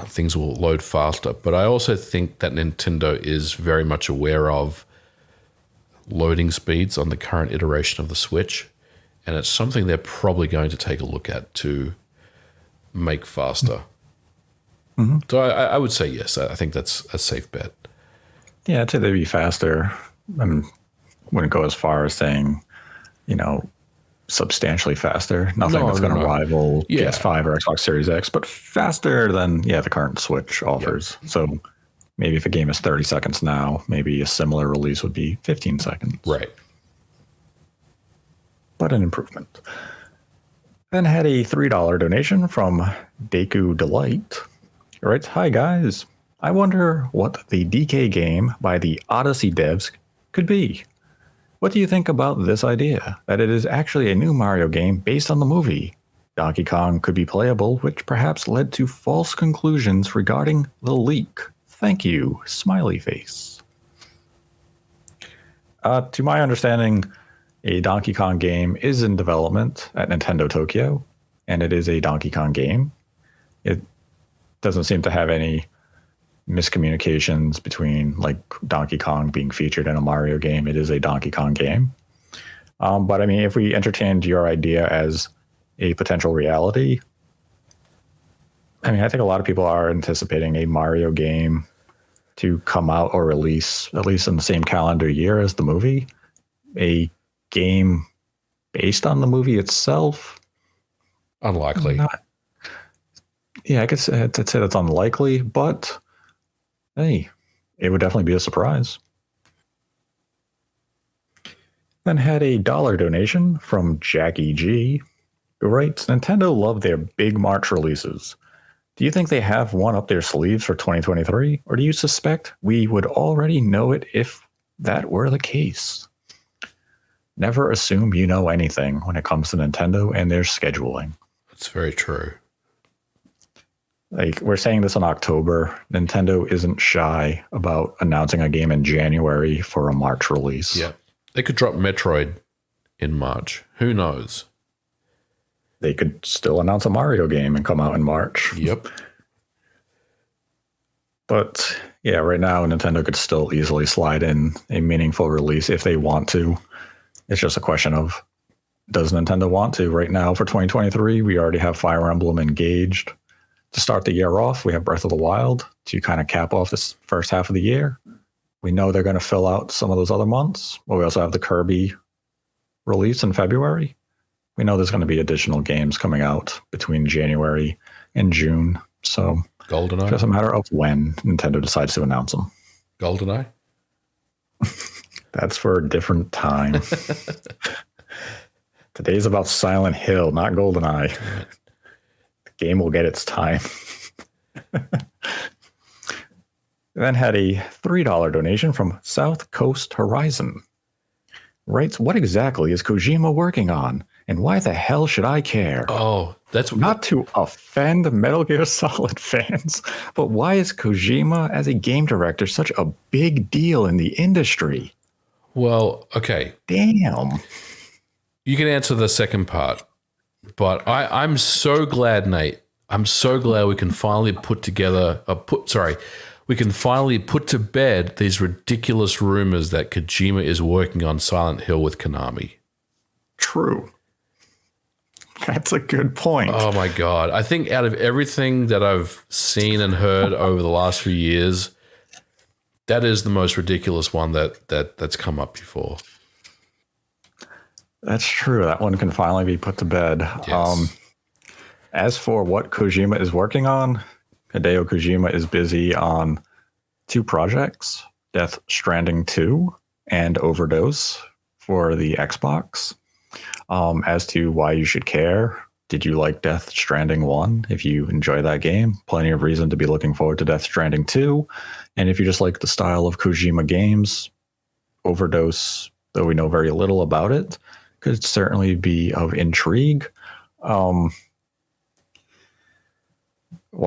things will load faster. But I also think that Nintendo is very much aware of loading speeds on the current iteration of the Switch, and it's something they're probably going to take a look at to make faster. Mm-hmm. So I would say yes. I think that's a safe bet. Yeah, I'd say they'd be faster. I wouldn't go as far as saying, substantially faster. Nothing that's going to rival PS5 or Xbox Series X, but faster than the current Switch offers. Yep. So maybe if a game is 30 seconds now, maybe a similar release would be 15 seconds. Right. But an improvement. Then had a $3 donation from Deku Delight. He writes, "Hi guys, I wonder what the DK game by the Odyssey devs could be. What do you think about this idea, that it is actually a new Mario game based on the movie? Donkey Kong could be playable, which perhaps led to false conclusions regarding the leak. Thank you, smiley face." To my understanding, a Donkey Kong game is in development at Nintendo Tokyo, and it is a Donkey Kong game. It doesn't seem to have any miscommunications between Donkey Kong being featured in a Mario game. It is a Donkey Kong game. But I mean, if we entertained your idea as a potential reality, I mean, I think a lot of people are anticipating a Mario game to come out or release at least in the same calendar year as the movie. A game based on the movie itself, unlikely. I guess I'd say that's unlikely, but hey, it would definitely be a surprise. Then had a $1 donation from Jackie G, who writes, "Nintendo love their big March releases. Do you think they have one up their sleeves for 2023, or do you suspect we would already know it if that were the case? Never assume you know anything when it comes to Nintendo and their scheduling." That's very true. We're saying this in October. Nintendo isn't shy about announcing a game in January for a March release. Yeah. They could drop Metroid in March. Who knows? They could still announce a Mario game and come out in March. Yep. But yeah, right now Nintendo could still easily slide in a meaningful release if they want to. It's just a question of, does Nintendo want to? Right now for 2023, we already have Fire Emblem engaged. To start the year off, we have Breath of the Wild to kind of cap off this first half of the year. We know they're going to fill out some of those other months. But we also have the Kirby release in February. We know there's going to be additional games coming out between January and June. So GoldenEye. It's just a matter of when Nintendo decides to announce them. GoldenEye? That's for a different time. Today's about Silent Hill, not GoldenEye. Right. The game will get its time. Then had a $3 donation from South Coast Horizon. Writes, "What exactly is Kojima working on? And why the hell should I care?" Oh, that's not to offend Metal Gear Solid fans, but why is Kojima as a game director such a big deal in the industry? Well, okay. Damn. You can answer the second part, but I'm so glad, Nate. I'm so glad we can finally put to bed these ridiculous rumors that Kojima is working on Silent Hill with Konami. True. That's a good point. Oh my God. I think out of everything that I've seen and heard over the last few years, that is the most ridiculous one that's come up before. That's true. That one can finally be put to bed. Yes. As for what Kojima is working on, Hideo Kojima is busy on 2 projects, Death Stranding 2 and Overdose for the Xbox. As to why you should care, did you like Death Stranding 1? If you enjoy that game, plenty of reason to be looking forward to Death Stranding 2. And if you just like the style of Kojima games, Overdose though we know very little about it, could certainly be of intrigue. Why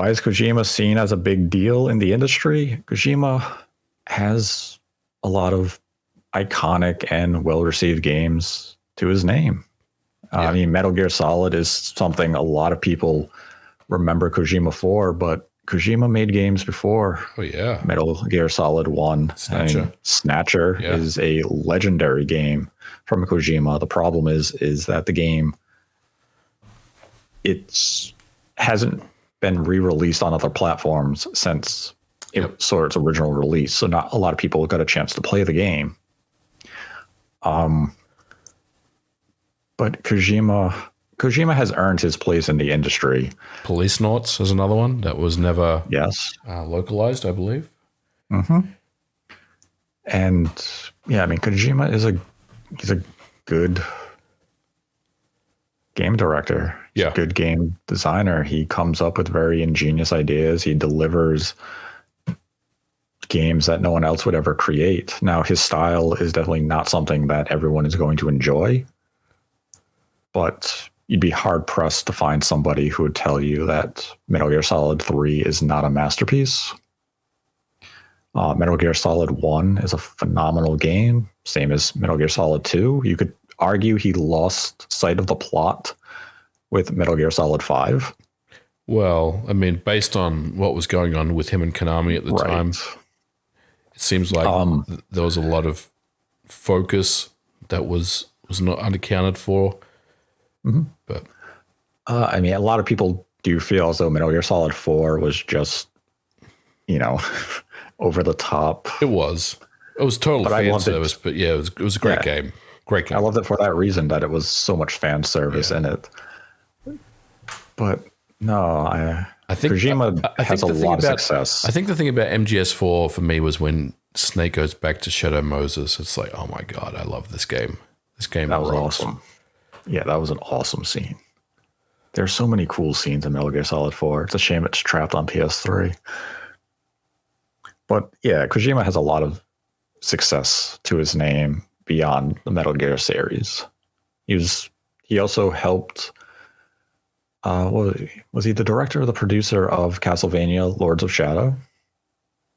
is Kojima seen as a big deal in the industry? Kojima has a lot of iconic and well-received games to his name. I mean, Metal Gear Solid is something a lot of people remember Kojima for, but Kojima made games before. Oh, yeah. Metal Gear Solid 1. Snatcher. I mean, Snatcher is a legendary game from Kojima. The problem is that the game, hasn't been re-released on other platforms since its original release. So not a lot of people got a chance to play the game. But Kojima has earned his place in the industry. Police Noughts is another one that was never localized, I believe. Mm-hmm. And yeah, I mean, Kojima he's a good game director. He's a good game designer. He comes up with very ingenious ideas. He delivers games that no one else would ever create. Now, his style is definitely not something that everyone is going to enjoy, but you'd be hard pressed to find somebody who would tell you that Metal Gear Solid 3 is not a masterpiece. Metal Gear Solid 1 is a phenomenal game, same as Metal Gear Solid 2. You could argue he lost sight of the plot with Metal Gear Solid 5. Well, I mean, based on what was going on with him and Konami at the time, it seems like there was a lot of focus that was not unaccounted for. Mm-hmm. But I mean, a lot of people do feel as though Metal Gear Solid 4 was just, over the top. It was total fan service, but yeah, it was a great game. Great game. I loved it for that reason, that it was so much fan service in it. But no, I think Kojima has a lot of success. I think the thing about MGS4 for me was when Snake goes back to Shadow Moses. It's like, oh my God, I love this game. This game was awesome. Yeah, that was an awesome scene. There's so many cool scenes in Metal Gear Solid 4. It's a shame it's trapped on PS3. But yeah, Kojima has a lot of success to his name beyond the Metal Gear series. He also helped. Was he the director or the producer of Castlevania: Lords of Shadow?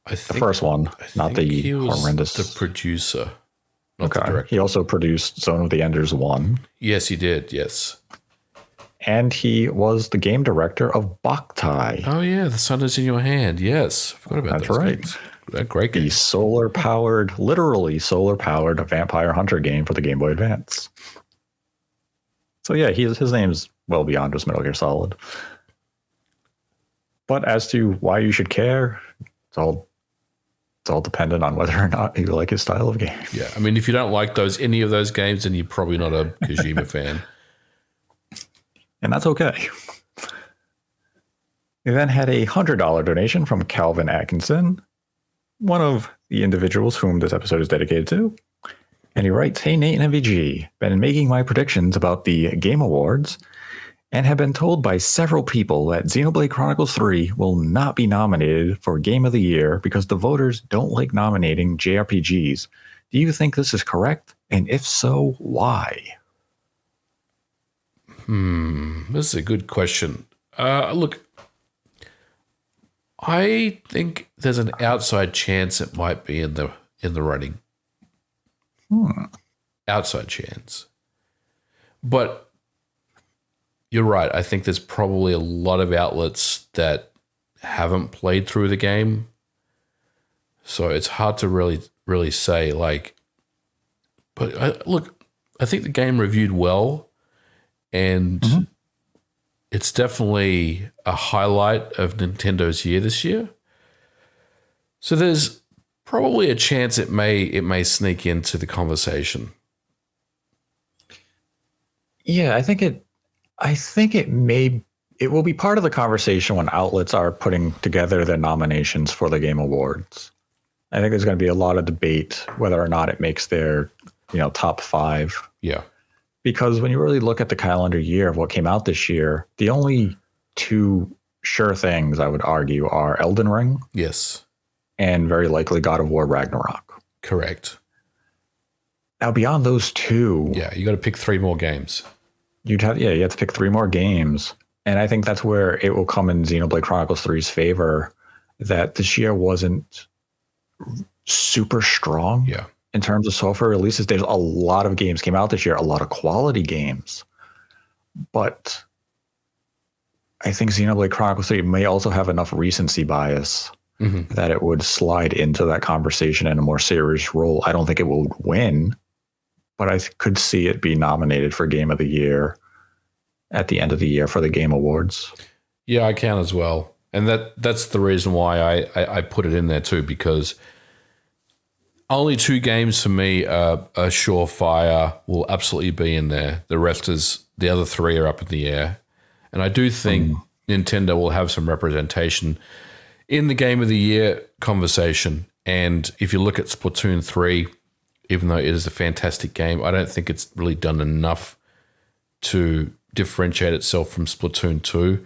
The first one, not the horrendous. The producer, not the director. He also produced Zone of the Enders 1. Yes, he did. Yes. And he was the game director of Boktai. Oh, yeah. The Sun is in Your Hand. Yes. I forgot about that. That's right. Games. That great game. The literally solar-powered vampire hunter game for the Game Boy Advance. So, yeah, his name's well beyond just Metal Gear Solid. But as to why you should care, it's all dependent on whether or not you like his style of game. Yeah. I mean, if you don't like any of those games, then you're probably not a Kojima fan. And that's okay. We then had a $100 donation from Calvin Atkinson, one of the individuals whom this episode is dedicated to. And he writes, "Hey, Nate and MVG, been making my predictions about the Game Awards and have been told by several people that Xenoblade Chronicles 3 will not be nominated for Game of the Year because the voters don't like nominating JRPGs. Do you think this is correct? And if so, why?" This is a good question. Look, I think there's an outside chance it might be in the running. Outside chance. But you're right. I think there's probably a lot of outlets that haven't played through the game. So it's hard to really say, but I think the game reviewed well. And it's definitely a highlight of Nintendo's year this year. So there's probably a chance it may sneak into the conversation. Yeah, I think it will be part of the conversation when outlets are putting together their nominations for the Game Awards. I think there's going to be a lot of debate whether or not it makes their, top 5. Yeah. Because when you really look at the calendar year of what came out this year, the only 2 sure things I would argue are Elden Ring. Yes. And very likely God of War Ragnarok. Correct. Now, beyond those two, Yeah, you got to pick 3 more games. you have to pick 3 more games. And I think that's where it will come in Xenoblade Chronicles 3's favor, that this year wasn't super strong in terms of software releases. There's a lot of games came out this year, a lot of quality games. But I think Xenoblade Chronicles 3 may also have enough recency bias that it would slide into that conversation in a more serious role. I don't think it will win, but I could see it be nominated for Game of the Year at the end of the year for the Game Awards. Yeah, I can as well. And that's the reason why I put it in there too, because only 2 games for me are surefire, will absolutely be in there. The rest is, the other 3 are up in the air. And I do think Nintendo will have some representation in the Game of the Year conversation. And if you look at Splatoon 3, even though it is a fantastic game, I don't think it's really done enough to differentiate itself from Splatoon 2.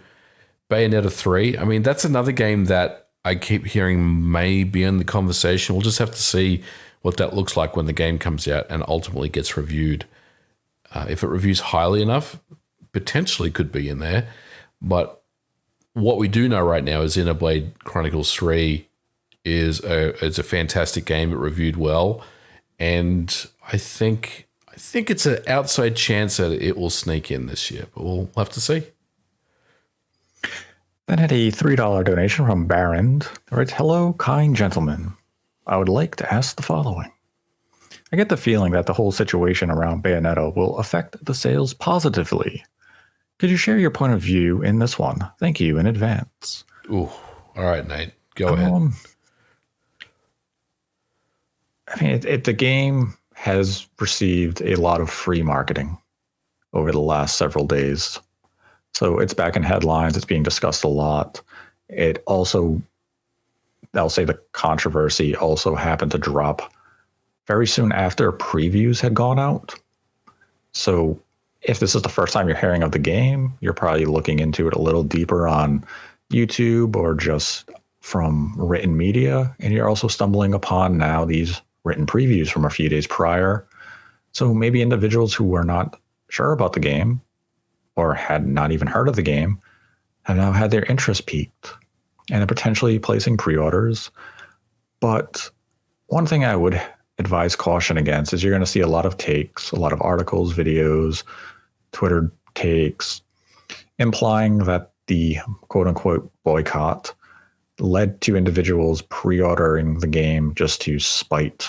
Bayonetta 3, I mean, that's another game that I keep hearing may be in the conversation. We'll just have to see what that looks like when the game comes out and ultimately gets reviewed. If it reviews highly enough, potentially could be in there. But what we do know right now is Xenoblade Chronicles 3 is a fantastic game. It reviewed well. And I think it's an outside chance that it will sneak in this year, but we'll have to see. Then had a $3 donation from Baron. It writes, "Hello, kind gentlemen. I would like to ask the following. I get the feeling that the whole situation around Bayonetta will affect the sales positively. Could you share your point of view in this one? Thank you in advance." Ooh, all right, Nate. Go ahead. I mean, the game has received a lot of free marketing over the last several days. So it's back in headlines. It's being discussed a lot. It also, I'll say the controversy also happened to drop very soon after previews had gone out. So if this is the first time you're hearing of the game, you're probably looking into it a little deeper on YouTube or just from written media. And you're also stumbling upon now these written previews from a few days prior. So maybe individuals who were not sure about the game or had not even heard of the game have now had their interest piqued and are potentially placing pre-orders. But one thing I would advise caution against is you're going to see a lot of takes, a lot of articles, videos, Twitter takes, implying that the quote-unquote boycott led to individuals pre-ordering the game just to spite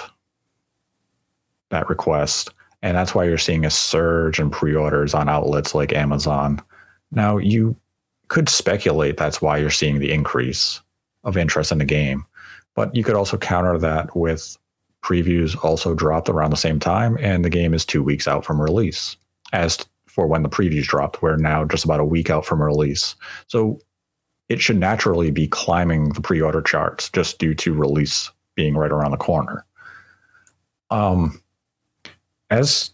that request. And that's why you're seeing a surge in pre-orders on outlets like Amazon. Now, you could speculate that's why you're seeing the increase of interest in the game, but you could also counter that with previews also dropped around the same time, and the game is 2 weeks out from release. As for when the previews dropped, we're now just about a week out from release. So it should naturally be climbing the pre-order charts just due to release being right around the corner. As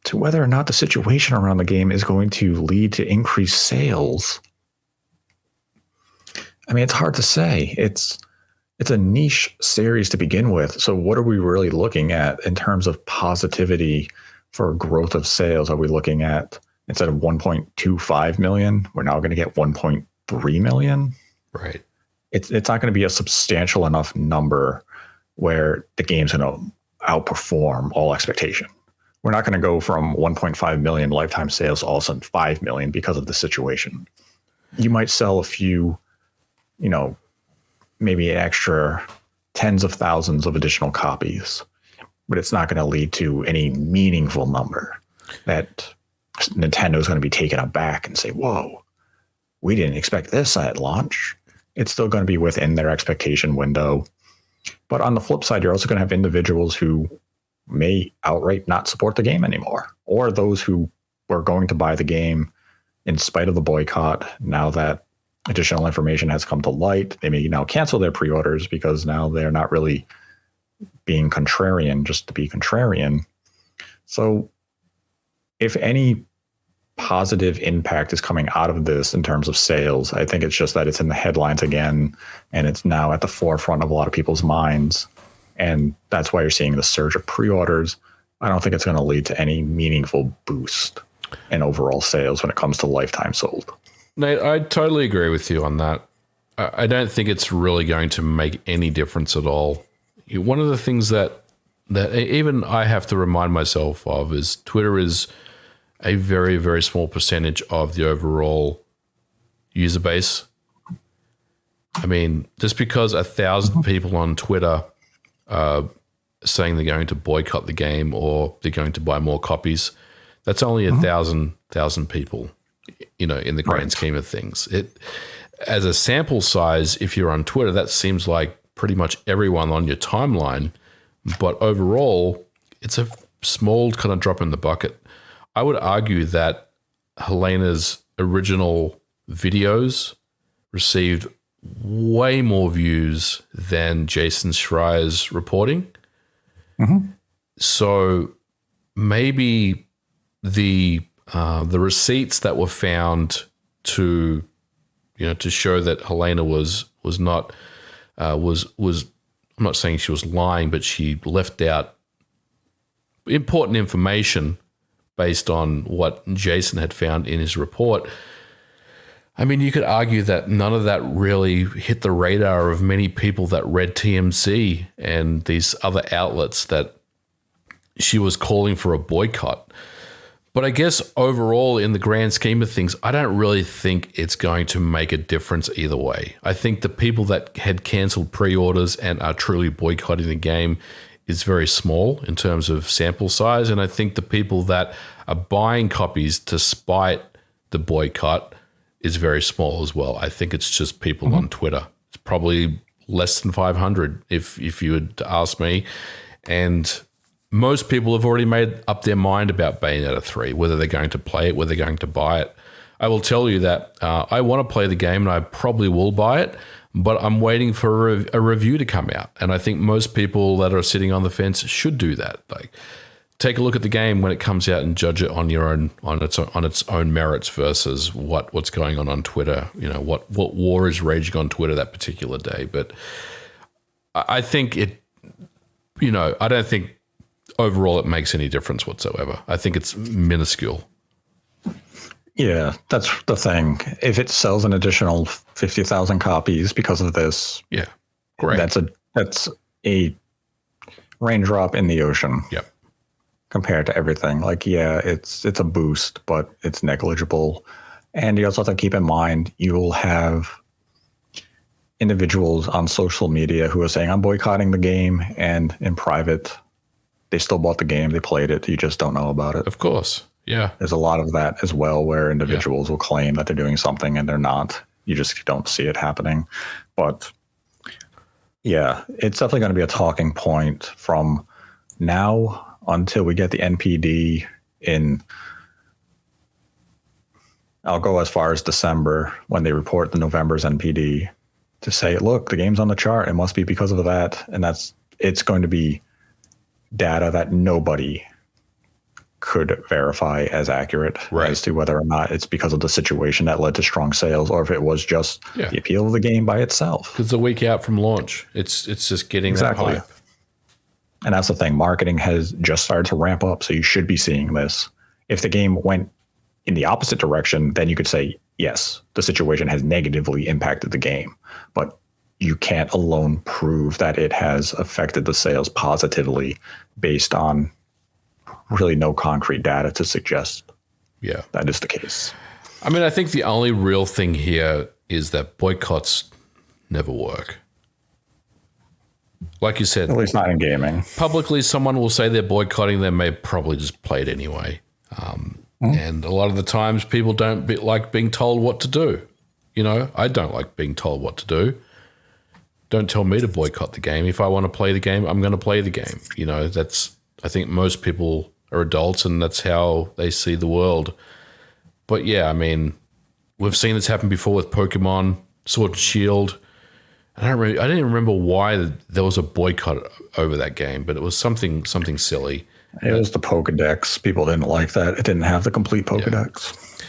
to whether or not the situation around the game is going to lead to increased sales, I mean, it's hard to say. It's a niche series to begin with. So what are we really looking at in terms of positivity for growth of sales? Are we looking at, instead of 1.25 million, we're now going to get 1.3 million? Right. It's not going to be a substantial enough number where the game's going to outperform all expectation. We're not going to go from 1.5 million lifetime sales all of a sudden 5 million because of the situation. You might sell a few, maybe an extra tens of thousands of additional copies, but it's not going to lead to any meaningful number that Nintendo's going to be taken aback and say, whoa, we didn't expect this at launch. It's still going to be within their expectation window. But on the flip side, you're also going to have individuals who may outright not support the game anymore, or those who were going to buy the game in spite of the boycott. Now that additional information has come to light, they may now cancel their pre-orders because now they're not really being contrarian just to be contrarian. So if any positive impact is coming out of this in terms of sales, I think it's just that it's in the headlines again, and it's now at the forefront of a lot of people's minds. And that's why you're seeing the surge of pre-orders. I don't think it's going to lead to any meaningful boost in overall sales when it comes to lifetime sold. Nate, I totally agree with you on that. I don't think it's really going to make any difference at all. One of the things that even I have to remind myself of is Twitter is a very, very small percentage of the overall user base. I mean, just because 1,000 people on Twitter are saying they're going to boycott the game or they're going to buy more copies, that's only 1,000 people, in the grand scheme of things. It, as a sample size, if you're on Twitter, that seems like pretty much everyone on your timeline. But overall, it's a small kind of drop in the bucket. I would argue that Helena's original videos received way more views than Jason Schreier's reporting. So maybe the receipts that were found to show that Helena was not I'm not saying she was lying, but she left out important information based on what Jason had found in his report. I mean, you could argue that none of that really hit the radar of many people that read TMZ and these other outlets that she was calling for a boycott. But I guess overall, in the grand scheme of things, I don't really think it's going to make a difference either way. I think the people that had cancelled pre-orders and are truly boycotting the game is very small in terms of sample size. And I think the people that are buying copies to spite the boycott is very small as well. I think it's just people on Twitter. It's probably less than 500 if you would ask me. And most people have already made up their mind about Bayonetta 3, whether they're going to play it, whether they're going to buy it. I will tell you that I want to play the game and I probably will buy it, but I'm waiting for a review to come out. And I think most people that are sitting on the fence should do that. Like, take a look at the game when it comes out and judge it on your own, on its own merits versus what's going on Twitter. What war is raging on Twitter that particular day. But I think it, I don't think overall it makes any difference whatsoever. I think it's minuscule. Yeah, that's the thing. If it sells an additional 50,000 copies because of this, yeah, great. That's a raindrop in the ocean. Yep. Compared to everything. Like, yeah, it's a boost, but it's negligible. And you also have to keep in mind you'll have individuals on social media who are saying, I'm boycotting the game, and in private, they still bought the game, they played it, you just don't know about it. Of course. Yeah. There's a lot of that as well, where individuals will claim that they're doing something and they're not. You just don't see it happening. But yeah, it's definitely going to be a talking point from now until we get the NPD in, I'll go as far as December when they report the November's NPD to say, look, the game's on the chart. It must be because of that. And it's going to be data that nobody could verify as accurate as to whether or not it's because of the situation that led to strong sales or if it was just the appeal of the game by itself. Because a week out from launch, it's just getting that hype. And that's the thing. Marketing has just started to ramp up, so you should be seeing this. If the game went in the opposite direction, then you could say, yes, the situation has negatively impacted the game. But you can't alone prove that it has affected the sales positively based on really no concrete data to suggest that is the case. I mean, I think the only real thing here is that boycotts never work. Like you said, at least not in gaming. Publicly, someone will say they're boycotting. They may probably just play it anyway. And a lot of the times people don't like being told what to do. I don't like being told what to do. Don't tell me to boycott the game. If I want to play the game, I'm going to play the game. I think most people are adults and that's how they see the world. But yeah, I mean, we've seen this happen before with Pokemon, Sword and Shield. I didn't remember why there was a boycott over that game, but it was something silly. It was the Pokedex. People didn't like that. It didn't have the complete Pokedex.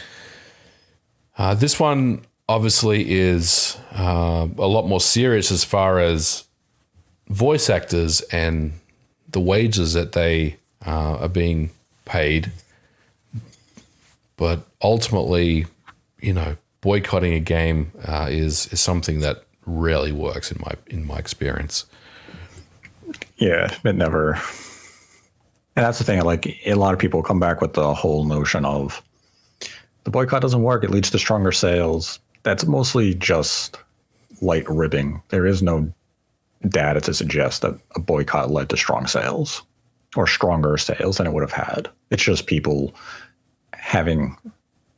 Yeah. This one obviously is a lot more serious as far as voice actors and the wages that they are being paid. But ultimately, boycotting a game is something that rarely works in my experience. Yeah, it never. And that's the thing. Like, a lot of people come back with the whole notion of the boycott doesn't work. It leads to stronger sales. That's mostly just light ribbing. There is no data to suggest that a boycott led to strong sales or stronger sales than it would have had. It's just people having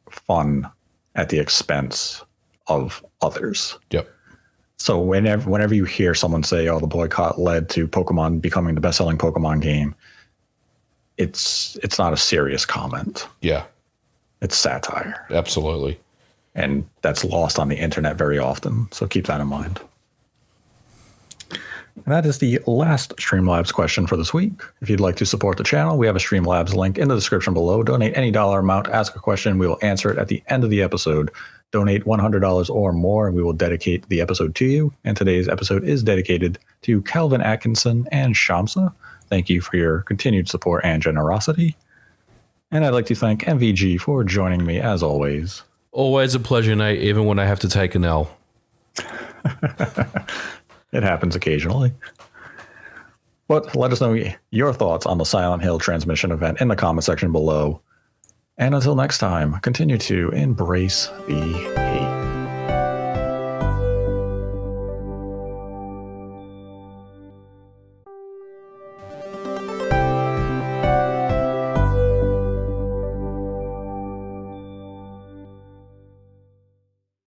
fun at the expense of others. Yep. So whenever you hear someone say, "Oh, the boycott led to Pokemon becoming the best-selling Pokemon game," it's not a serious comment. Yeah. It's satire. Absolutely. And that's lost on the internet very often. So keep that in mind. And that is the last Streamlabs question for this week. If you'd like to support the channel, we have a Streamlabs link in the description below. Donate any dollar amount, ask a question. We will answer it at the end of the episode. Donate $100 or more, and we will dedicate the episode to you. And today's episode is dedicated to Calvin Atkinson and Shamsa. Thank you for your continued support and generosity. And I'd like to thank MVG for joining me, as always. Always a pleasure, Nate, even when I have to take an L. It happens occasionally. But let us know your thoughts on the Silent Hill transmission event in the comment section below. And until next time, continue to embrace the hate.